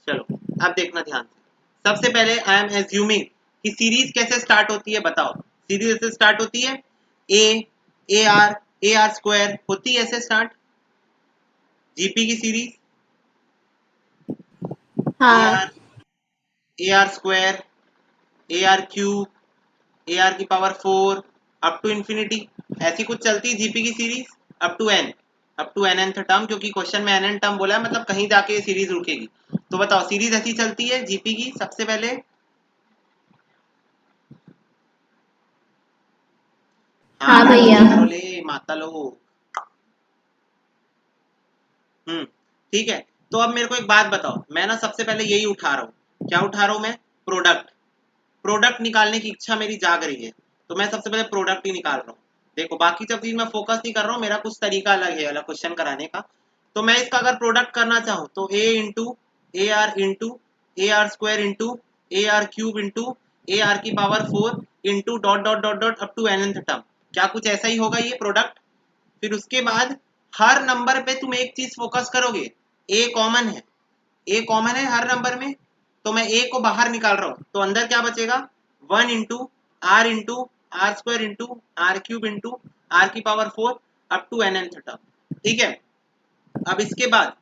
Speaker 3: चलो अब देखना ध्यान से। सबसे पहले आई एम एज्यूमिंग कि सीरीज कैसे स्टार्ट होती है, बताओ सीरीज ऐसे स्टार्ट होती है, ए आर स्क्वायर होती है ऐसे स्टार्ट जीपी की सीरीज
Speaker 1: हाँ
Speaker 3: A R square A R cube A R की पावर 4 अप टू इंफिनिटी ऐसी कुछ चलती है जीपी की series up to N N term क्योंकि क्वेश्चन में एन एन टर्म बोला है मतलब कहीं जाके ये सीरीज रुकेगी। तो बताओ सीरीज ऐसी चलती है जीपी की सबसे पहले
Speaker 1: हाँ भैया।
Speaker 3: बोले माता लोग ठीक है। तो अब मेरे को एक बात बताओ मैं ना सबसे पहले यही उठा रहा हूँ क्या उठा रहा हूँ मैं प्रोडक्ट निकालने की इच्छा मेरी जाग रही है तो मैं सबसे पहले प्रोडक्ट ही निकाल रहा हूँ। देखो बाकी सब चीज मैं फोकस नहीं कर रहा हूँ मेरा कुछ तरीका अलग है अलग क्वेश्चन कराने का। तो मैं इसका अगर प्रोडक्ट करना चाहूँ तो into A R square into A R cube into A R की power 4 into dot dot dot dot up to N term क्या कुछ ऐसा ही होगा ये प्रोडक्ट। फिर उसके बाद हर नंबर पे तुम एक चीज फोकस करोगे ए कॉमन है हर नंबर में तो मैं ए को बाहर निकाल रहा हूँ तो अंदर क्या बचेगा 1 into R square into R cube into R की power 4 up to N term ठीक है। अब इसके बाद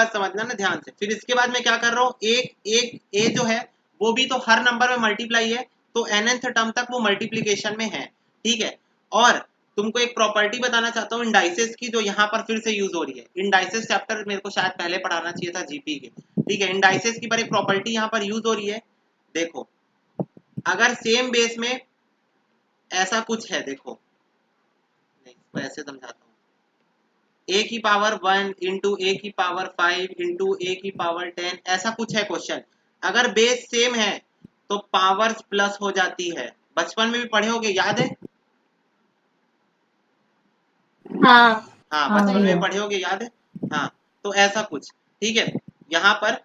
Speaker 3: समझना ना ध्यान से। फिर इसके बाद मैं क्या कर रहा हूँ एक एक ए जो है वो भी तो हर नंबर में मल्टीप्लाई है तो एन टर्म तक वो मल्टीप्लीकेशन में है ठीक है। और तुमको एक प्रॉपर्टी बताना चाहता हूँ इंडाइसेस की जो यहाँ पर फिर से यूज हो रही है। इंडाइसेस चैप्टर मेरे को शायद पहले पढ़ाना चाहिए था जीपी के ठीक है। इंडाइसेस की पर एक प्रॉपर्टी यहाँ पर यूज हो रही है। देखो अगर सेम बेस में ऐसा कुछ है देखो नहीं इसको ऐसे समझाता हूँ ए की पावर 1 इंटू ए की पावर 5 इंटू ए की पावर 10 ऐसा कुछ है क्वेश्चन। अगर बेस सेम है तो पावर्स प्लस हो जाती है। बचपन में भी पढ़े होगे याद है
Speaker 1: हाँ
Speaker 3: हाँ
Speaker 4: हाँ
Speaker 3: बचपन
Speaker 4: भैया।
Speaker 3: में पढ़े होगे याद है हाँ। तो ऐसा कुछ ठीक है यहाँ पर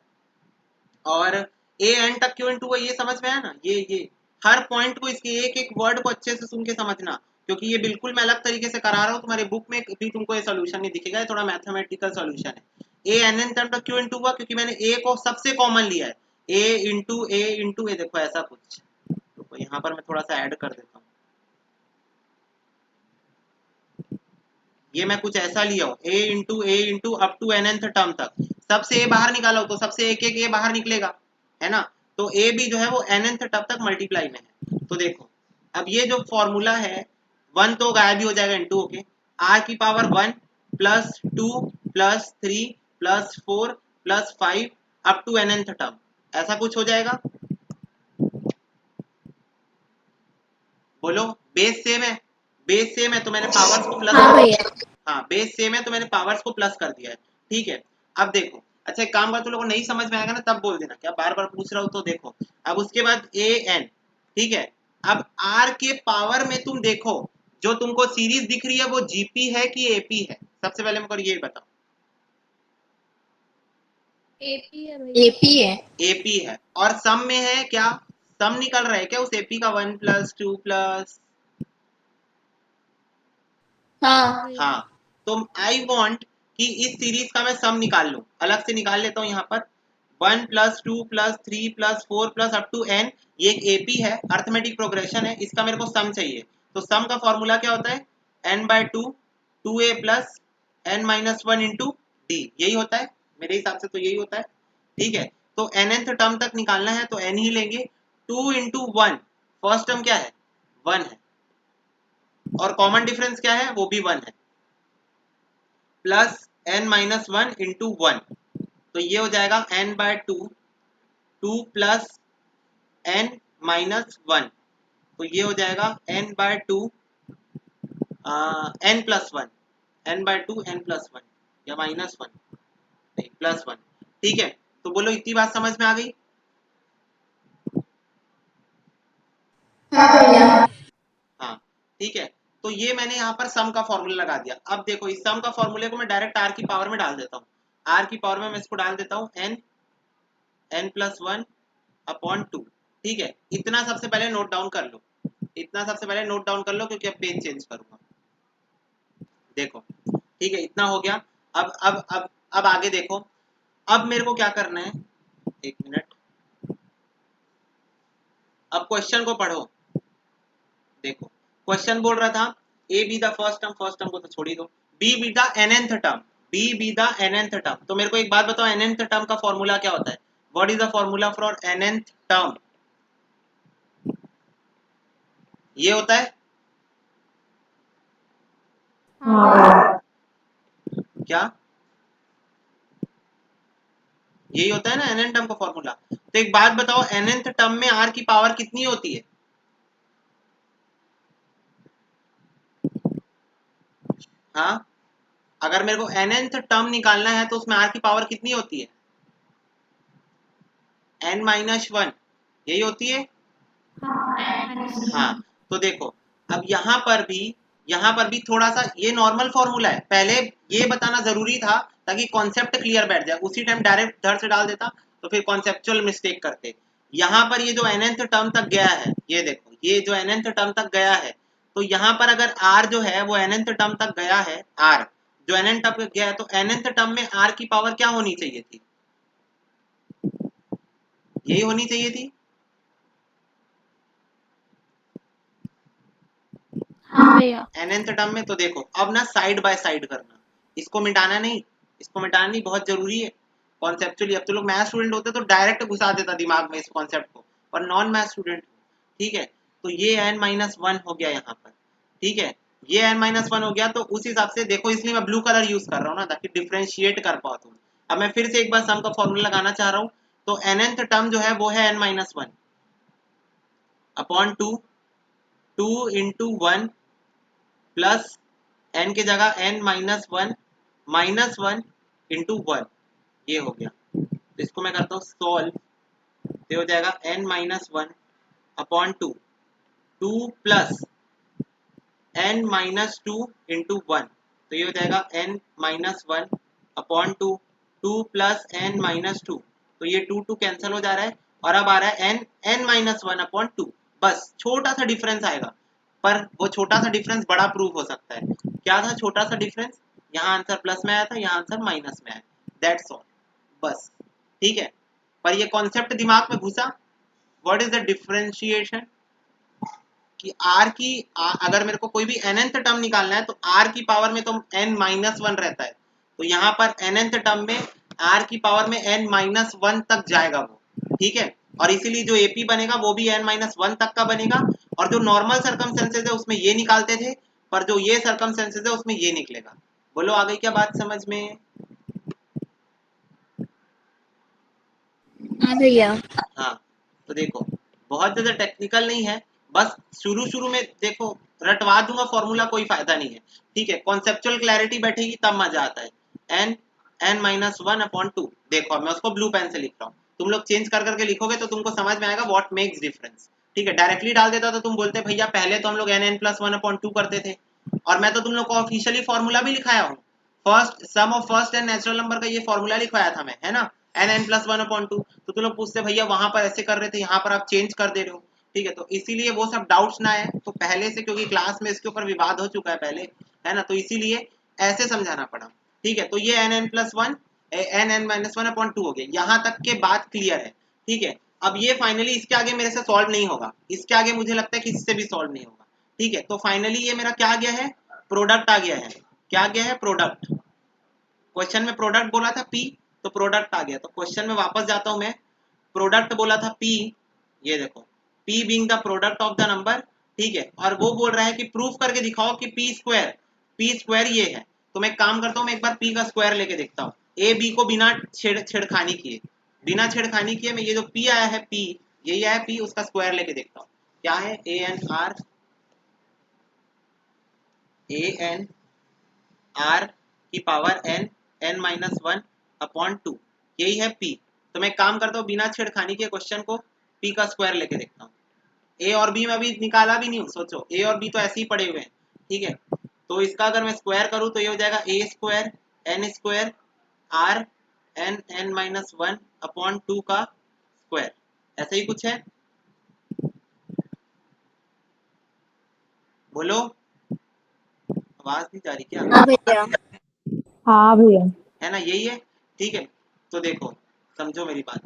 Speaker 3: और ए एन तक क्यों इंटू ये समझ में आया ना ये हर पॉइंट को इसके एक एक वर्ड को अच्छे से सुन के समझना क्योंकि ये बिल्कुल मैं अलग तरीके से करा रहा हूँ तुम्हारे बुक में भी तुमको ये सोल्यूशन नहीं दिखेगा थोड़ा मैथमेटिकल सोल्यूशन है। ए एन एन टर्म तक क्यों इंटू हुआ क्योंकि मैंने ए को सबसे कॉमन लिया है ए इंटू ए देखो ऐसा कुछ तो यहाँ पर मैं थोड़ा सा ऐड कर देता हूँ ये मैं कुछ ऐसा लिया हूँ A into up to N nth term तक सबसे ए बाहर निकाला हो तो सबसे एक एक ए बाहर निकलेगा है ना। तो ए भी जो है वो एन एनथ टर्म तक मल्टीप्लाई में है। तो देखो अब ये जो फॉर्मूला है 1 तो गायब ही हो जाएगा इंटू ओके आर की power 1 plus 2 plus 3 plus 4 plus 5 up to N nth term ऐसा कुछ हो जाएगा। बोलो बेस सेम है तो मैंने पावर्स को प्लस
Speaker 1: हाँ
Speaker 3: कर
Speaker 1: भैया।
Speaker 3: हाँ बेस सेम है तो मैंने पावर्स को प्लस कर दिया है ठीक है। अब देखो अच्छा एक काम कर तुम लोगों को नहीं समझ में आएगा ना तब बोल देना क्या बार बार पूछ रहा हूँ तो देखो अब उसके बाद ए एन ठीक है। अब आर के पावर में तुम देखो जो तुमको सीरीज दिख रही है वो जीपी है कि एपी है सबसे पहले मेरे को ये बताओ।
Speaker 2: एपी है भैया
Speaker 1: एपी है।
Speaker 3: एपी है और सम में है क्या सम निकल रहा है क्या उस एपी का 1 प्लस 2 प्लस
Speaker 1: हाँ
Speaker 2: भैया
Speaker 3: हाँ। तो आई वॉन्ट कि इस सीरीज का मैं सम निकाल लूं अलग से निकाल लेता हूँ यहाँ पर 1 plus 2 plus 3 plus 4 plus up to N ये एक एपी है अर्थमेटिक प्रोग्रेशन है इसका मेरे को सम चाहिए। तो सम का फॉर्मूला क्या होता है N by two A plus N minus 1 into D यही होता है मेरे हिसाब से तो यही होता है ठीक है। तो एन एनथ टर्म तक निकालना है तो एन ही लेंगे 2 इंटू 1 फर्स्ट टर्म क्या है 1 है और कॉमन डिफरेंस क्या है वो भी 1 है प्लस एन माइनस 1 इंटू 1 तो ये हो जाएगा N by 2 plus N minus 1 तो ये हो जाएगा N by 2 N plus 1 N by 2 N plus 1 या माइनस 1 नहीं प्लस 1 ठीक है। तो बोलो इतनी बात समझ में आ गई।
Speaker 1: हाँ भैया।
Speaker 3: हाँ ठीक है। तो ये मैंने यहाँ पर सम का फॉर्मूला लगा दिया। अब देखो इस सम का फॉर्मूले को मैं डायरेक्ट आर की पावर में डाल देता हूँ आर की पावर में मैं इसको डाल देता हूँ एन प्लस 1 अपॉन 2 ठीक है। इतना सबसे पहले नोट डाउन कर लो क्योंकि अब पेज चेंज करूंगा। देखो ठीक है इतना हो गया। अब आगे देखो अब मेरे को क्या करना है एक मिनट अब क्वेश्चन को पढ़ो। देखो क्वेश्चन बोल रहा था A B the first term को तो छोड़ ही दो, B B the nth term, B B the nth term. तो मेरे को एक बात बताओ, nth टर्म का फॉर्मूला क्या होता है? What is the formula for nth term? ये होता है
Speaker 4: हाँ भैया।
Speaker 3: क्या? यही होता है ना nth टर्म का फॉर्मूला। तो एक बात बताओ, nth टर्म में r की पावर कितनी होती है? हाँ, अगर मेरे को nth टर्म निकालना है तो उसमें r की पावर कितनी होती है? n-1 यही होती है। हाँ, तो देखो अब यहाँ पर भी थोड़ा सा ये नॉर्मल फॉर्मूला है, पहले ये बताना जरूरी था ताकि कॉन्सेप्ट क्लियर बैठ जाए, उसी टाइम डायरेक्ट धड़ से डाल देता तो फिर कॉन्सेप्चुअल मिस्टेक करते। यहाँ पर ये जो nth टर्म तक गया है, ये देखो ये जो nth टर्म तक गया है, तो यहाँ पर अगर r जो है वो nth टर्म तक गया है, r जो nth टर्म तक गया है, तो nth टर्म में r की पावर क्या होनी चाहिए थी? यही होनी चाहिए थी।
Speaker 2: हाँ भैया।
Speaker 3: nth टर्म में। तो देखो अब ना साइड बाय साइड करना, इसको मिटाना नहीं, इसको मिटाना नहीं, बहुत जरूरी है कॉन्सेप्चुअली। अब तो लोग मैथ स्टूडेंट होते तो डायरेक्ट घुसा देता दिमाग में इस कॉन्सेप्ट को, पर नॉन मैथ स्टूडेंट, ठीक है। तो ये n-1 हो गया यहाँ पर, ठीक है, ये n-1 हो गया। तो उस हिसाब से देखो, इसलिए मैं ब्लू कलर यूज कर रहा हूँ ना, ताकि डिफ्रेंशिएट कर पाओ तुम। अब मैं फिर से एक बार सम का फॉर्मूला लगाना चाह रहा हूँ। तो nth टर्म जो है वो है n-1 upon 2, 2 into 1 plus n की जगह n-1 -1 इंटू 1, ये हो गया। तो इसको मैं करता हूँ सॉल्व, तो हो जाएगा n-1 upon 2, 2 plus n-2 into 1, तो ये हो जाएगा n-1 अपॉन 2, 2 प्लस n-2, तो ये 2 कैंसिल हो जा रहा है, और अब आ रहा है n-1 अपॉन 2। बस छोटा सा डिफरेंस आएगा, पर वो छोटा सा डिफरेंस बड़ा प्रूफ हो सकता है। क्या था छोटा सा डिफरेंस? यहाँ आंसर प्लस में आया था, यहाँ आंसर माइनस में आया, दैट्स ऑल, बस, ठीक है। पर ये कॉन्सेप्ट दिमाग में घुसा, व्हाट इज द डिफरेंशिएशन, कि r की अगर मेरे को कोई भी nth टर्म निकालना है तो r की पावर में तो n-1 रहता है, तो यहाँ पर nth टर्म में r की पावर में n-1 तक जाएगा वो, ठीक है। और इसीलिए जो AP बनेगा वो भी n-1 तक का बनेगा, और जो नॉर्मल सर्कमस्टेंसेस है उसमें ये निकालते थे, पर जो ये सर्कमस्टेंसेस है उसमें ये निकलेगा। बोलो आ गई क्या बात समझ में?
Speaker 1: हाँ भैया।
Speaker 3: हाँ, तो देखो बहुत ज्यादा टेक्निकल नहीं है, बस शुरू शुरू में देखो रटवा दूंगा फॉर्मूला, कोई फायदा नहीं है, ठीक है। कॉन्सेप्चुअल क्लैरिटी बैठेगी तब मजा आता है। n-1 अपॉन 2, देखो अब मैं उसको ब्लू पेन से लिख रहा हूँ, तुम लोग चेंज कर करके लिखोगे तो तुमको समझ में आएगा व्हाट मेक्स डिफरेंस, ठीक है। डायरेक्टली डाल देता तो तुम बोलते भैया पहले तो हम लोग n+1 अपॉन 2 करते थे, और मैं तो तुम लोग को ऑफिशियली फॉर्मूला भी लिखाया हूँ, first sum of first and natural number का ये फॉर्मूला लिखवाया था मैं, है ना, n+1 अपॉन 2। तो तुम लोग पूछते भैया वहां पर ऐसे कर रहे थे, यहाँ पर आप चेंज कर दे रहे हो, ठीक है। तो इसीलिए वो सब डाउट्स ना आए, तो पहले से, क्योंकि क्लास में इसके ऊपर विवाद हो चुका है पहले, है ना, तो इसीलिए ऐसे समझाना पड़ा, ठीक है। तो ये n+1 n-1 अपॉन 2 हो गया, यहाँ तक के बात क्लियर है, ठीक है। अब ये फाइनली इसके आगे मेरे से सॉल्व नहीं होगा, इसके आगे मुझे लगता है कि इससे भी सॉल्व नहीं होगा, ठीक है। तो फाइनली ये मेरा क्या आ गया है, प्रोडक्ट आ गया है। क्या आ गया है? प्रोडक्ट। क्वेश्चन में प्रोडक्ट बोला था P, तो प्रोडक्ट आ गया। तो क्वेश्चन में वापस जाता हूं मैं, प्रोडक्ट बोला था P, ये देखो P being the product of the number, ठीक है। और वो बोल रहा है कि प्रूफ करके दिखाओ कि P स्क्वायर ये है। तो मैं काम करता हूँ, मैं एक बार P का स्क्वायर लेके देखता हूँ, A B को बिना छेड़खानी किए, मैं ये जो P आया है, P यही आया P, उसका स्क्वायर लेके देखता हूँ क्या है, an r की पावर n-1 अपॉन 2, यही है P। तो मैं काम करता हूँ, बिना छेड़खानी के क्वेश्चन को P का स्क्वायर लेके देखता हूँ। A और B में अभी निकाला भी नहीं हूँ, सोचो A और B तो ऐसे ही पड़े हुए हैं, ठीक है। तो इसका अगर मैं स्क्वायर करूँ तो ये हो जाएगा a square n square r n-1 upon 2 का स्क्वायर, ऐसा ही कुछ है। बोलो, आवाज नहीं जा रही क्या?
Speaker 1: हाँ भैया।
Speaker 4: हाँ भैया।
Speaker 3: है ना, यही है, ठीक है। तो देखो समझो मेरी बात,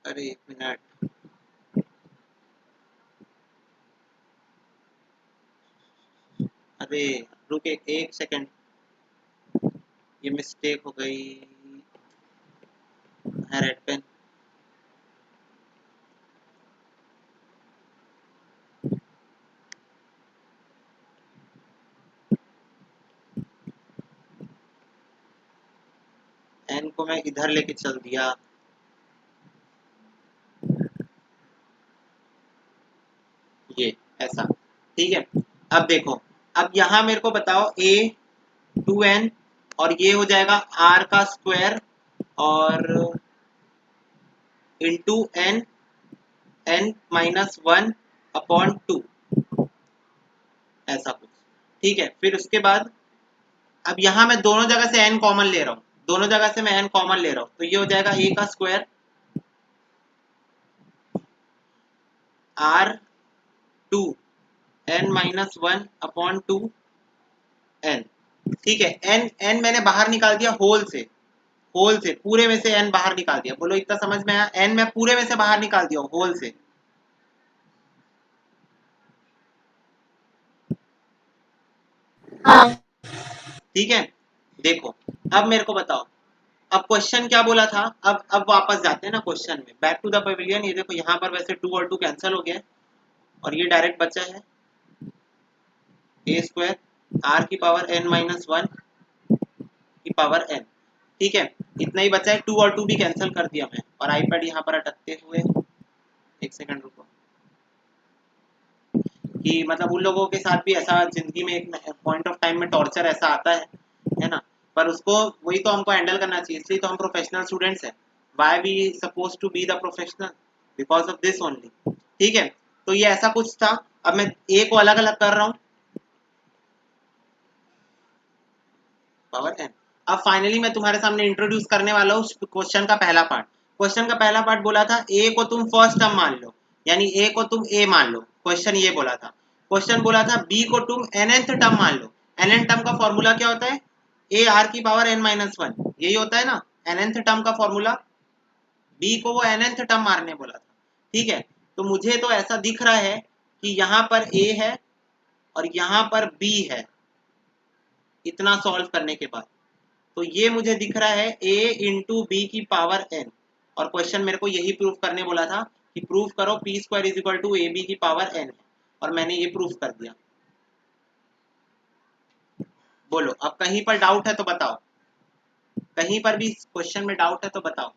Speaker 3: अरे एक मिनट, अबे रुक एक सेकंड, ये मिस्टेक हो गई है। रेड पेन एन को मैं इधर लेके चल दिया। ये ऐसा ठीक है। अब देखो, अब यहाँ मेरे को बताओ a 2n और ये हो जाएगा r का स्क्वायर और into n n minus 1 upon 2, ऐसा कुछ ठीक है। फिर उसके बाद अब यहाँ मैं दोनों जगह से n कॉमन ले रहा हूँ, दोनों जगह से मैं n कॉमन ले रहा हूँ, तो ये हो जाएगा a का square r 2 n minus 1 upon 2 n, ठीक है। n मैंने बाहर निकाल दिया होल से, होल से पूरे में से n बाहर निकाल दिया। बोलो इतना समझ में आया? n मैं पूरे में से बाहर निकाल दिया होल से।
Speaker 1: हाँ
Speaker 3: ठीक है। देखो अब मेरे को बताओ, अब क्वेश्चन क्या बोला था। अब वापस जाते हैं ना क्वेश्चन में, बैक टू द पवेलियन। ये देखो यहाँ पर वैसे 2 और 2 कैंसिल हो गया और ये डायरेक्ट बचा है a स्क्वायर r की पावर n माइनस 1 की पावर n, ठीक है। इतना ही बचा है, 2 और 2 भी कैंसिल कर दिया मैं। और आईपैड यहाँ पर अटकते हुए, एक सेकंड रुको, कि मतलब उन लोगों के साथ भी ऐसा जिंदगी में एक पॉइंट ऑफ टाइम में टॉर्चर ऐसा आता है ना। पर उसको वही तो हमको हैंडल करना चाहिए, इसलिए तो हम प्रोफेशनल स्टूडेंट्स हैं। Why we suppose to be the professional, because of this only, ठीक है। तो ये ऐसा कुछ था। अब मैं ए को अलग अलग कर रहा हूँ, पावर n। अब फाइनली मैं तुम्हारे सामने इंट्रोड्यूस करने वाला हूँ क्वेश्चन का पहला पार्ट। क्वेश्चन का पहला पार्ट बोला था a को तुम फर्स्ट टर्म मान लो, यानी a को तुम a मान लो। क्वेश्चन ये बोला था। क्वेश्चन बोला था b को तुम nth टर्म मान लो। nth टर्म का फॉर्मूला क्या होता है? a r की पावर n माइनस 1, यही होता है ना nth टर्म का फॉर्मूला। b को वो nth टर्म मारने बोला था, ठीक है। तो मुझे तो ऐसा दिख रहा है कि यहाँ पर a है और यहाँ पर b है, इतना सॉल्व करने के बाद। तो ये मुझे दिख रहा है a इंटू बी की पावर n, और क्वेश्चन मेरे को यही प्रूफ करने बोला था कि प्रूफ करो p square is equal to A B की पावर n, और मैंने ये प्रूफ कर दिया। बोलो अब कहीं पर डाउट है तो बताओ, कहीं पर भी क्वेश्चन में डाउट है तो बताओ।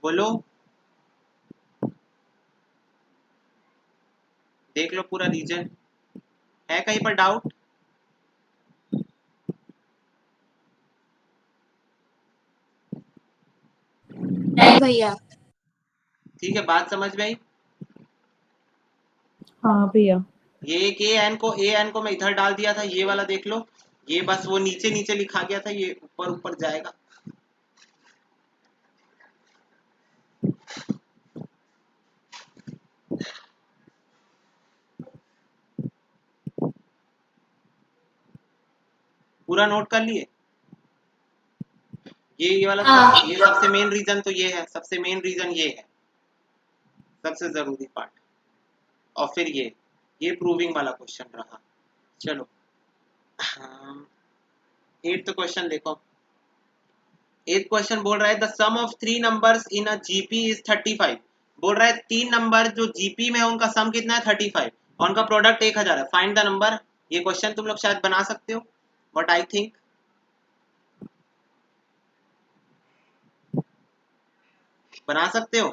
Speaker 3: बोलो, देख लो पूरा रीजन, है कहीं पर डाउट?
Speaker 1: नहीं भैया।
Speaker 3: ठीक है, बात समझ में आई?
Speaker 4: हाँ भैया।
Speaker 3: ये एक ए एन को मैं इधर डाल दिया था, ये वाला देख लो, ये बस वो नीचे नीचे लिखा गया था, ये ऊपर ऊपर जाएगा। पूरा नोट कर लिए? ये वाला
Speaker 1: हाँ।
Speaker 3: ये सबसे मेन रीजन तो ये है, सबसे मेन रीजन ये है, सबसे जरूरी पार्ट। और फिर ये प्रूविंग वाला क्वेश्चन रहा। चलो 8th क्वेश्चन देखो। 8th क्वेश्चन बोल रहा है the sum of 3 numbers in a GP is 35। बोल रहा है 3 नंबर जो जीपी में है उनका सम कितना है? 35, और उनका प्रोडक्ट 1000 है। Find the number. ये क्वेश्चन तुम लोग शायद बना सकते हो, बट आई थिंक बना सकते हो।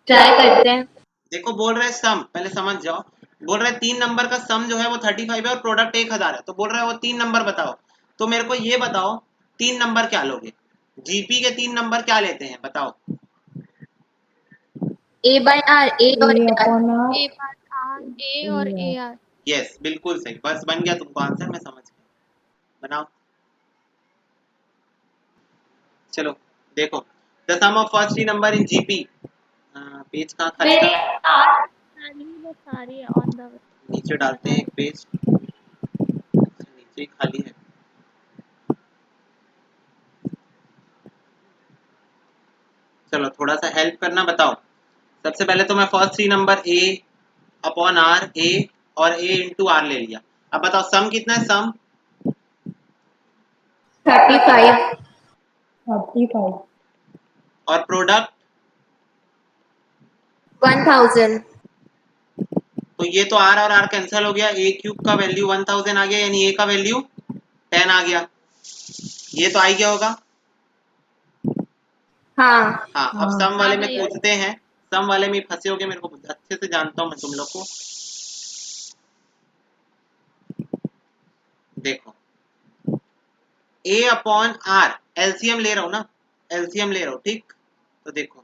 Speaker 1: ट्राई करते हैं।
Speaker 3: देखो बोल रहे सम, पहले समझ जाओ। बोल रहे 3 नंबर का सम जो है वो 35 है और प्रोडक्ट 1000 है। तो बोल रहा है वो 3 नंबर बताओ। तो मेरे को ये बताओ 3 नंबर क्या लोगे? जीपी के 3 नंबर क्या लेते हैं बताओ?
Speaker 1: ए बाय आर, ए और
Speaker 4: A
Speaker 1: R.
Speaker 4: Upon R.
Speaker 2: A bar R, A और ए आर।
Speaker 3: यस बिल्कुल सही, बस बन गया तुमको आंसर, मैं समझ गया। बनाओ। चलो देखो the sum of first 3 number in GP. Page कहाँ खाली
Speaker 1: मेरे
Speaker 3: था?
Speaker 1: आर।
Speaker 2: सारी ऑन द वे।
Speaker 3: नीचे डालते हैं एक पेज, नीचे ही खाली है। चलो थोड़ा सा हेल्प करना, बताओ। सबसे पहले तो मैं first 3 number a upon r, a और a इंटू आर ले लिया। अब बताओ सम कितना है, सम
Speaker 1: 35
Speaker 4: 35
Speaker 3: और प्रोडक्ट,
Speaker 1: 1000
Speaker 3: तो ये तो r और r कैंसिल हो गया, a क्यूब का वैल्यू 1000 आ गया, यानी a का वैल्यू 10 आ गया। ये तो आ ही गया होगा।
Speaker 1: हाँ
Speaker 3: हाँ, अब
Speaker 4: हाँ
Speaker 3: सम वाले में
Speaker 2: भैया।
Speaker 3: पूछते हैं, सम वाले में फंसे होगे, मेरे को अच्छे से जानता हूँ मैं तुम लोग को। देखो a अपॉन r, एलसीएम ले रहा हूँ ना, एलसीएम ले रहा हूँ, ठीक। तो देखो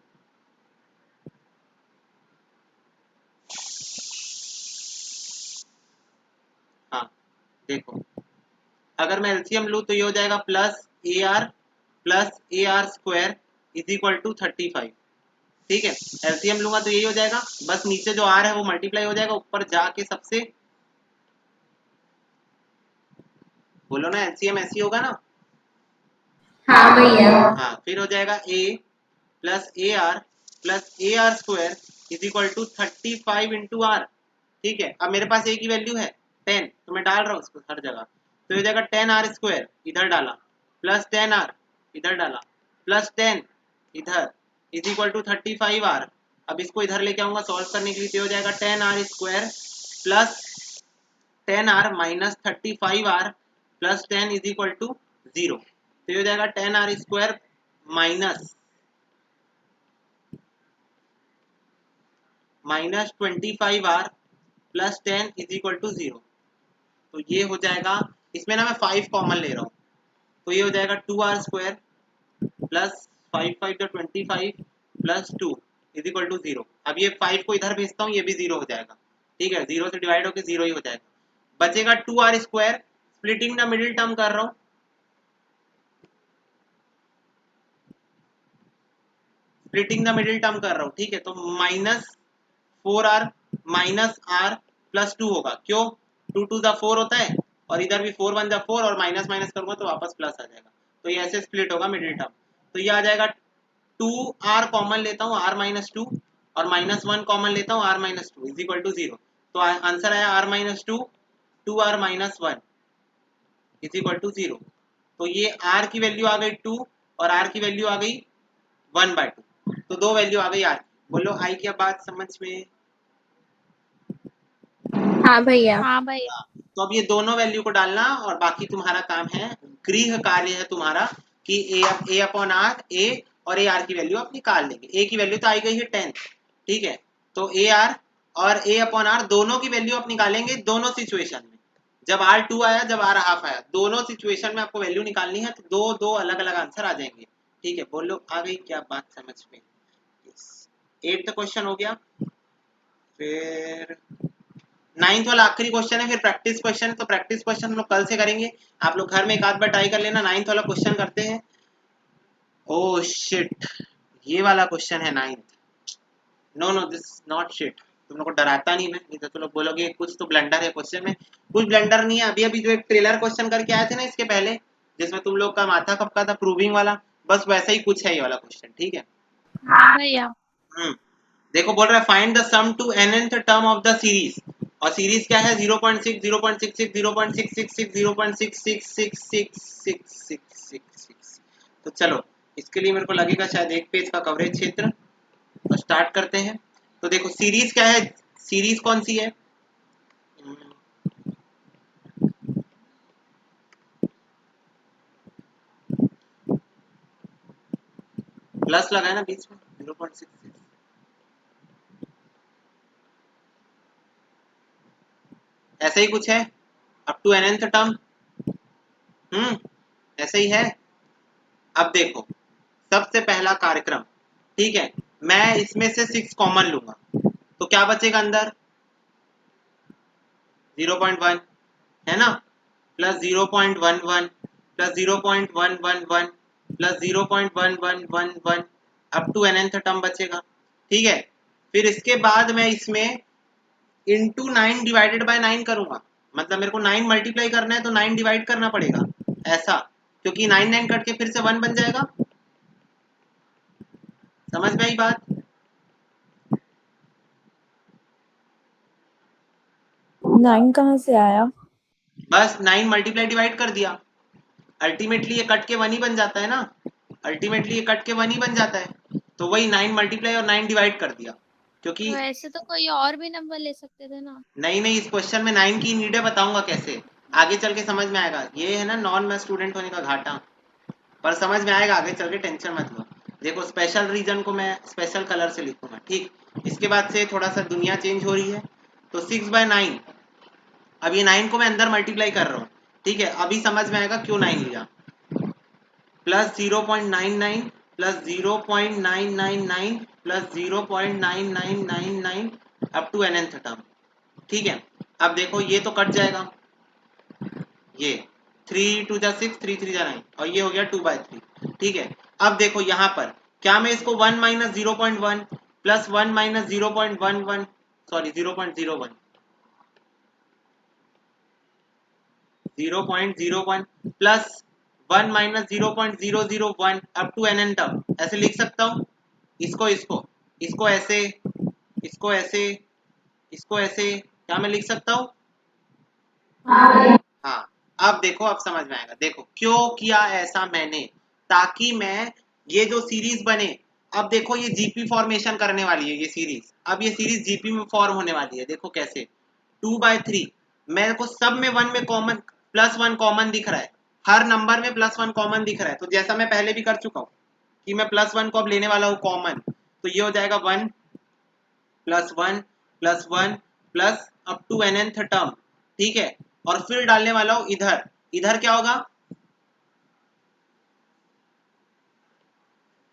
Speaker 3: हाँ, देखो अगर मैं एलसीएम लूँ तो ये हो जाएगा plus A R square is equal to 35। ठीक है, एलसीएम लूंगा तो यही हो जाएगा, बस नीचे जो आर है वो मल्टीप्लाई हो जाएगा, ऊपर जाके सबसे बोलो ना, एलसीएम ऐसी होगा ना।
Speaker 1: हाँ भैया।
Speaker 3: हाँ, फिर हो जाएगा plus A R square is equal to 35 into R. ठीक है, अब मेरे पास ए की वैल्यू है 10, तो मैं डाल रहा हूँ उसको हर जगह, तो हो जाएगा 10 आर स्क्वायर, इधर डाला, प्लस 10 आर इधर डाला, प्लस 10 इधर इज इक्वल टू 35 आर। अब इसको इधर लेके आऊंगा सॉल्व करने के लिए, तो हो जाएगा 10 R square plus 10 R minus 35 R plus 10 is equal to 0। तो ये हो जाएगा 10 R square minus 25 R plus 10 is equal to 0। तो ये हो जाएगा, इसमें ना मैं 5 कॉमन ले रहा हूँ, तो ये हो जाएगा 2 R square plus 5 plus 2 is equal to 0। अब ये 5 को इधर भेजता हूँ, ये भी 0 हो जाएगा। ठीक है, 0 से डिवाइड होकर 0 ही हो जाएगा। बचेगा 2 R square, splitting the middle term कर रहा हूँ, स्प्लिटिंग द मिडिल टर्म कर रहा हूँ। ठीक है, तो माइनस आर प्लस 2 होगा, क्यों, 2 टू द 4 होता है, और इधर भी 4 1 द 4, और माइनस माइनस करूंगा तो वापस प्लस आ जाएगा, तो ये ऐसे स्प्लिट होगा मिडिल टर्म। तो ये आ जाएगा 2 आर कॉमन लेता हूँ, आर माइनस 2, और माइनस 1 कॉमन लेता हूँ, R minus 2 is equal to 0। तो आंसर आया R minus 2, 2 R minus 1 is equal to 0। तो ये आर की वैल्यू आ गई 2 और आर की वैल्यू आ गई 1/2, तो दो वैल्यू आ गई आर। बोलो आई क्या बात समझ में।
Speaker 1: हाँ भैया।
Speaker 2: हाँ भैया।
Speaker 3: हाँ, तो अब ये दोनों वैल्यू को डालना, और बाकी तुम्हारा काम है, गृह कार्य है तुम्हारा, कि ए अपॉन आर, ए और ए आर की वैल्यू आप निकाल लेंगे। ए की वैल्यू तो आई गई है 10, ठीक है, तो ए आर और ए अपॉन आर दोनों की वैल्यू आप निकालेंगे दोनों सिचुएशन में। जब आर 2 आया, जब आर हाफ आया, दोनों सिचुएशन में आपको वैल्यू निकालनी है, तो दो दो अलग अलग आंसर आ जाएंगे। ठीक है, बोलो आ गई क्या बात समझ में। 8th क्वेश्चन हो गया, फिर 9th वाला आखिरी क्वेश्चन है, फिर प्रैक्टिस क्वेश्चन। तो प्रैक्टिस क्वेश्चन हम लोग कल से करेंगे, आप लोग घर में एक आध बार ट्राई कर लेना। 9th वाला क्वेश्चन करते हैं। ओह शिट, ये वाला क्वेश्चन है 9th। No no, this not shit. तुम लोग को डराता नहीं मैं, नहीं तो तुम लोग बोलोगे कुछ तो ब्लंडर है क्वेश्चन में। कुछ ब्लंडर नहीं है। अभी अभी जो एक ट्रेलर क्वेश्चन करके आए थे ना इसके पहले, जिसमें तुम लोग का माथा खपका था प्रूविंग वाला, बस वैसा ही कुछ है ये वाला क्वेश्चन। ठीक है,
Speaker 2: हाँ भैया।
Speaker 3: देखो बोल रहा है find the sum to nth term of the series, और सीरीज क्या है 0.6 0.66 0.666 0.6666666। तो चलो इसके लिए मेरे को लगेगा शायद एक पेज का कवरेज क्षेत्र, तो स्टार्ट करते हैं। तो देखो सीरीज क्या है, सीरीज कौन सी है, प्लस लगा है ना बीच में 0.66, ऐसे ही कुछ है अप टू nth टर्म। ऐसे ही है। अब देखो सबसे पहला कार्यक्रम, ठीक है, मैं इसमें से 6 कॉमन लूंगा, तो क्या बचेगा अंदर 0.1 है ना, plus 0.11 plus 0.111 plus 0.1111 up to nth term बचेगा। ठीक है, फिर इसके बाद मैं इसमें इंटू 9 डिवाइडेड बाय 9 करूंगा, मतलब मेरे को 9 मल्टीप्लाई करना है तो 9 डिवाइड करना पड़ेगा ऐसा, क्योंकि 9 9 कट के फिर से 1 बन जाएगा। समझ में आई बात?
Speaker 4: नाइन कहाँ से आया?
Speaker 3: बस 9 मल्टीप्लाई डिवाइड कर दिया, अल्टीमेटली ये कट के 1 ही बन जाता है ना, अल्टीमेटली ये कट के 1 ही बन जाता है, तो वही 9 मल्टीप्लाई और 9 डिवाइड कर दिया, क्योंकि
Speaker 2: तो ऐसे तो कोई और भी नंबर ले सकते थे ना।
Speaker 3: नहीं इस क्वेश्चन में 9 की नीड है, बताऊंगा कैसे, आगे चल के समझ में आएगा, ये है ना नॉन मैथ स्टूडेंट होने का घाटा, पर समझ में आएगा आगे चल के, टेंशन मत लो। देखो स्पेशल रीजन को मैं स्पेशल कलर से लिखूंगा, ठीक। इसके बाद से थोड़ा सा दुनिया चेंज हो रही है, तो 6/9, अब ये 9 को मैं अंदर मल्टीप्लाई कर रहा हूँ, ठीक है, अभी समझ में आएगा क्यों 9 लिया, plus 0.99 plus 0.999 plus 0.9999 up to nth term, ठीक है। अब देखो ये तो कट जाएगा, ये 3 2 जा 6 3 3 जा 9 और ये हो गया 2/3, ठीक है। अब देखो यहाँ पर क्या मैं इसको 1 minus 0.1 plus 1 minus 0.11 sorry 0.01 plus 1 minus 0.001 up to nn term ऐसे लिख सकता हूँ, इसको इसको इसको ऐसे, इसको ऐसे, इसको ऐसे, क्या मैं लिख सकता हूँ? हाँ, अब देखो, अब समझ में आएगा, देखो क्यों किया ऐसा मैंने, ताकि मैं ये जो सीरीज बने, अब देखो ये जीपी फॉर्मेशन करने वाली है ये सीरीज, अब ये सीरीज जीपी में फॉर्म होने वाली है, देखो कैसे, 2/3 मेरे को सब में 1 में कॉमन +1 कॉमन दिख रहा है, हर नंबर में +1 कॉमन दिख रहा है, तो जैसा मैं पहले भी कर चुका हूँ कि मैं +1 को अब लेने वाला हूँ कॉमन, तो ये हो जाएगा 1 +1 +1 plus up to nth term, ठीक है, और फिर डालने वाला हूँ इधर, इधर क्या होगा,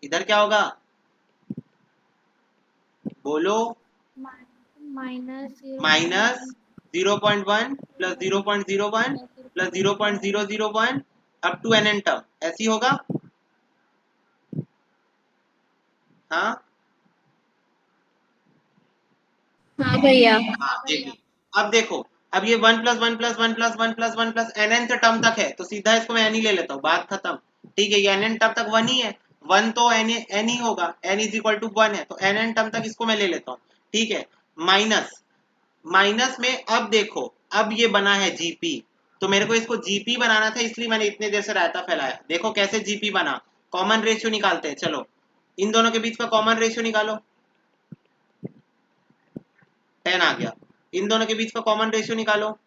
Speaker 3: इधर क्या होगा, बोलो,
Speaker 2: minus
Speaker 3: minus 0.1 plus 0.01 plus 0.001 up to nn term, ऐसी होगा, हाँ
Speaker 1: हाँ भैया।
Speaker 3: हाँ देखिए, अब देखो, अब ये 1 + 1 + 1 + 1 + 1 + nth टर्म तक है, तो सीधा इसको मैं n ही ले लेता हूँ, बात खत्म, ठीक है, ये nn टर्म तक 1 ही है, 1 तो n ही होगा, n = 1 है, तो nn टर्म तक इसको मैं ले लेता हूँ, ठीक है, माइनस, माइनस में अब देखो, अब ये बना है जीपी, तो मेरे को इसको जीपी बनाना था, इसलिए मैंने इतने देर से रायता फैलाया, देखो कैसे जीपी बना, कॉमन रेशियो निकालते हैं, चलो इन दोनों के बीच का कॉमन रेशियो निकालो, 10 आ गया, इन दोनों के बीच का कॉमन रेशियो निकालो,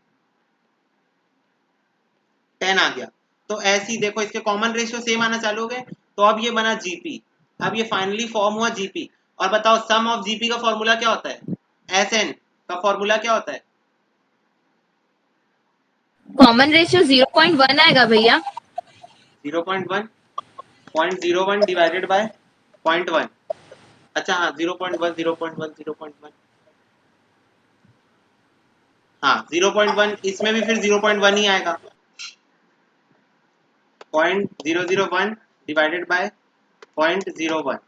Speaker 3: 10 आ गया, तो ऐसे ही देखो इसके कॉमन रेशियो सेम आना चालू हो गए, तो अब ये बना जीपी, अब ये फाइनली फॉर्म हुआ जीपी, और बताओ सम ऑफ जीपी का फॉर्मूला क्या होता है, एसएन का फॉर्मूला क्या होता है,
Speaker 1: कॉमन रेशियो 0.1 आएगा भैया।
Speaker 3: 0.1 0.01 डिवाइडेड बाय 0.1, अच्छा हाँ 0.1 0.1 0.1, हाँ 0.1, इसमें भी फिर 0.1 ही आएगा, 0.001 डिवाइडेड बाय 0.01,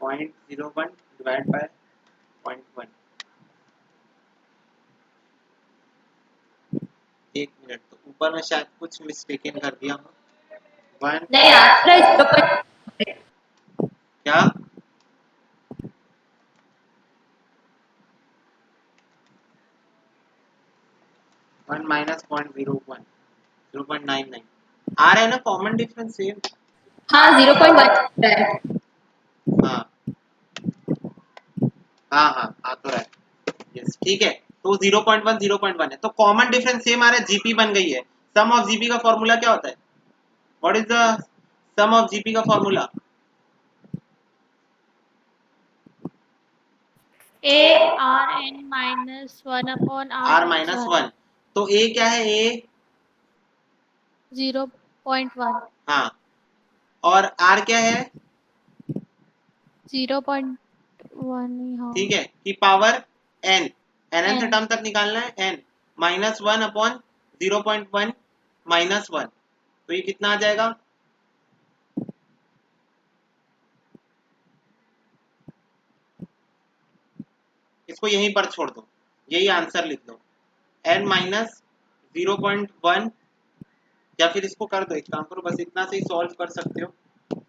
Speaker 3: 0.01 डिवाइड बाय 0.1, एक मिनट, तो ऊपर में शायद कुछ मिस्टेकन कर दिया हूँ, 1
Speaker 1: नहीं आंसर 0.1
Speaker 3: क्या, 1 माइनस 0.01 0.99 आ रहा है ना, कॉमन डिफरेंस सेम,
Speaker 1: हाँ 0.1 है।
Speaker 3: हाँ हाँ हाँ आ तो रहा है, यस ठीक है, तो 0.1 0.1 है, तो कॉमन डिफरेंस सेम आ रहा है, जीपी बन गई है, सम ऑफ जीपी का फॉर्मूला क्या होता है, what is the sum of GP का formula,
Speaker 2: ARN -1/r
Speaker 3: r minus 1, तो a क्या है, a
Speaker 2: 0.1
Speaker 3: हाँ, और r क्या है,
Speaker 2: 0.1 हाँ
Speaker 3: ठीक है, की power n, nth
Speaker 2: n
Speaker 3: term तक निकालना है, n -1/0.1 -1, तो ये कितना आ जाएगा, इसको यहीं पर छोड़ दो, यही आंसर लिख दो, n -0.1 या फिर इसको कर दो, एक काम करो, बस इतना से ही सॉल्व कर सकते हो।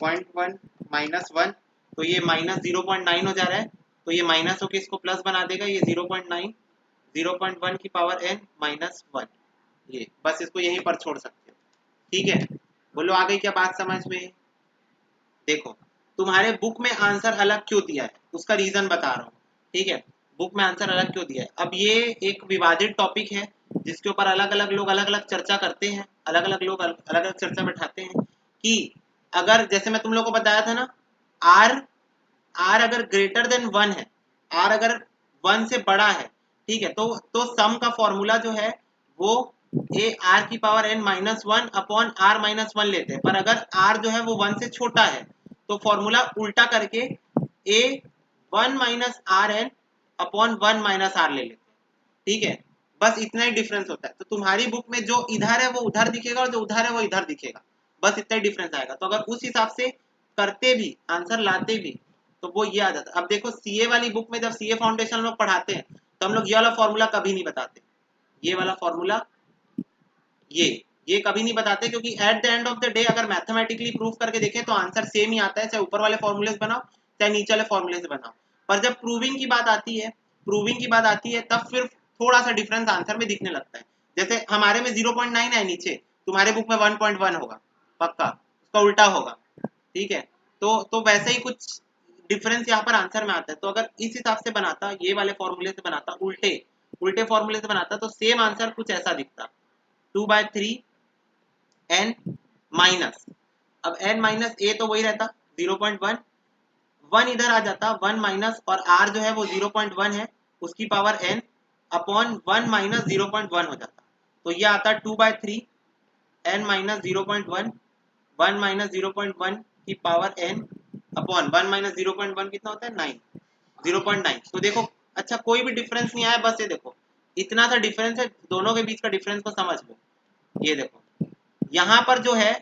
Speaker 3: 0.1 -1, तो ये -0.9 हो जा रहा है, तो ये माइनस होके इसको प्लस बना देगा, ये 0.9 0.1 की पावर n -1, ये बस इसको यहीं पर छोड़ सकते हो। ठीक है, बोलो आ गई क्या बात समझ में? देखो तुम्हारे बुक में आंसर अलग क्यों दिया है उसका रीजन बता रहा हूँ। ठीक है, बुक में आंसर अलग क्यों दिया है। अब ये एक विवादित टॉपिक है जिसके ऊपर अलग अलग लोग अलग अलग चर्चा करते हैं, अलग अलग लोग अलग अलग चर्चा बैठाते हैं कि अगर जैसे मैं तुम लोग को बताया था ना, आर आर अगर ग्रेटर देन 1 है, आर अगर 1 से बड़ा है, ठीक है, तो सम का फॉर्मूला जो है वो ए आर की पावर n -1 अपॉन आर -1 लेते हैं, पर अगर आर जो है वो 1 से छोटा है तो फॉर्मूला उल्टा करके A 1 minus R N upon 1 minus R ले लेते हैं। ठीक है, बस इतना ही डिफरेंस होता है। तो तुम्हारी बुक में जो इधर है वो उधर दिखेगा और जो उधर है वो इधर दिखेगा, बस इतना ही डिफरेंस आएगा। तो अगर उस हिसाब से करते भी आंसर लाते भी तो वो ये आ जाता। अब देखो सीए वाली बुक में जब सीए फाउंडेशन लोग पढ़ाते हैं तो हम लोग ये वाला फॉर्मूला कभी नहीं बताते, ये वाला फॉर्मूला ये कभी नहीं बताते, क्योंकि eight the end of the day अगर मैथमेटिकली प्रूफ करके देखें तो आंसर सेम ही आता है, चाहे ऊपर वाले फॉर्मूले से बनाओ चाहे नीचे वाले फॉर्मूले से बनाओ। पर जब प्रूविंग की बात आती है तब फिर थोड़ा सा डिफरेंस आंसर में दिखने लगता है। जैसे हमारे में 0.9 है नीचे, तुम्हारे बुक में 1.1 होगा, पक्का उसका उल्टा होगा। ठीक है, तो वैसे ही कुछ डिफरेंस यहाँ पर आंसर में आता है। तो अगर इस हिसाब से बनाता, ये वाले फॉर्मूले से बनाता, उल्टे उल्टे फॉर्मूले से बनाता, तो सेम आंसर कुछ ऐसा दिखता, 2/3 n माइनस, अब n माइनस ए तो वही रहता 0.1, 1 इधर आ जाता 1 माइनस, और r जो है वो 0.1 है उसकी पावर n अपॉन 1 माइनस 0.1 हो जाता। तो ये आता 2/3 n माइनस 0.1, 1 माइनस 0.1 की पावर n अपॉन 1 माइनस 0.1 कितना होता है 9, 0.9। तो देखो अच्छा कोई भी डिफरेंस नहीं आया, बस ये देखो इतना सा डिफरेंस है, दोनों के बीच का डिफरेंस को समझ लो। ये देखो यहाँ पर जो है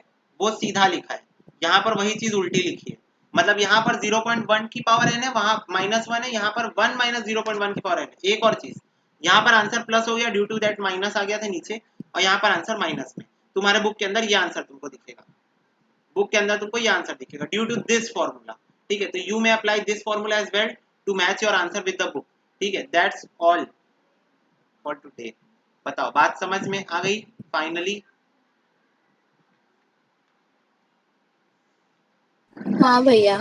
Speaker 3: वो सीधा लिखा है, यहाँ पर वही चीज उल्टी लिखी है, मतलब यहाँ पर 0.1 की पावर n है, वहां -1 है, यहाँ पर 1 माइनस 0.1 की पावर n है। एक और चीज, यहाँ पर आंसर प्लस हो गया ड्यू टू दैट माइनस आ गया था नीचे, और यहाँ पर आंसर माइनस में। तुम्हारे बुक के अंदर ये आंसर तुमको दिखेगा, बुक के अंदर तुमको ये आंसर दिखेगा ड्यू टू दिस फॉर्मूला। ठीक है, तो you may apply this formula as well to match your answer with the book. ठीक है, दैट्स ऑल फॉर टुडे। बताओ बात समझ में आ गई फाइनली?
Speaker 1: हाँ भैया।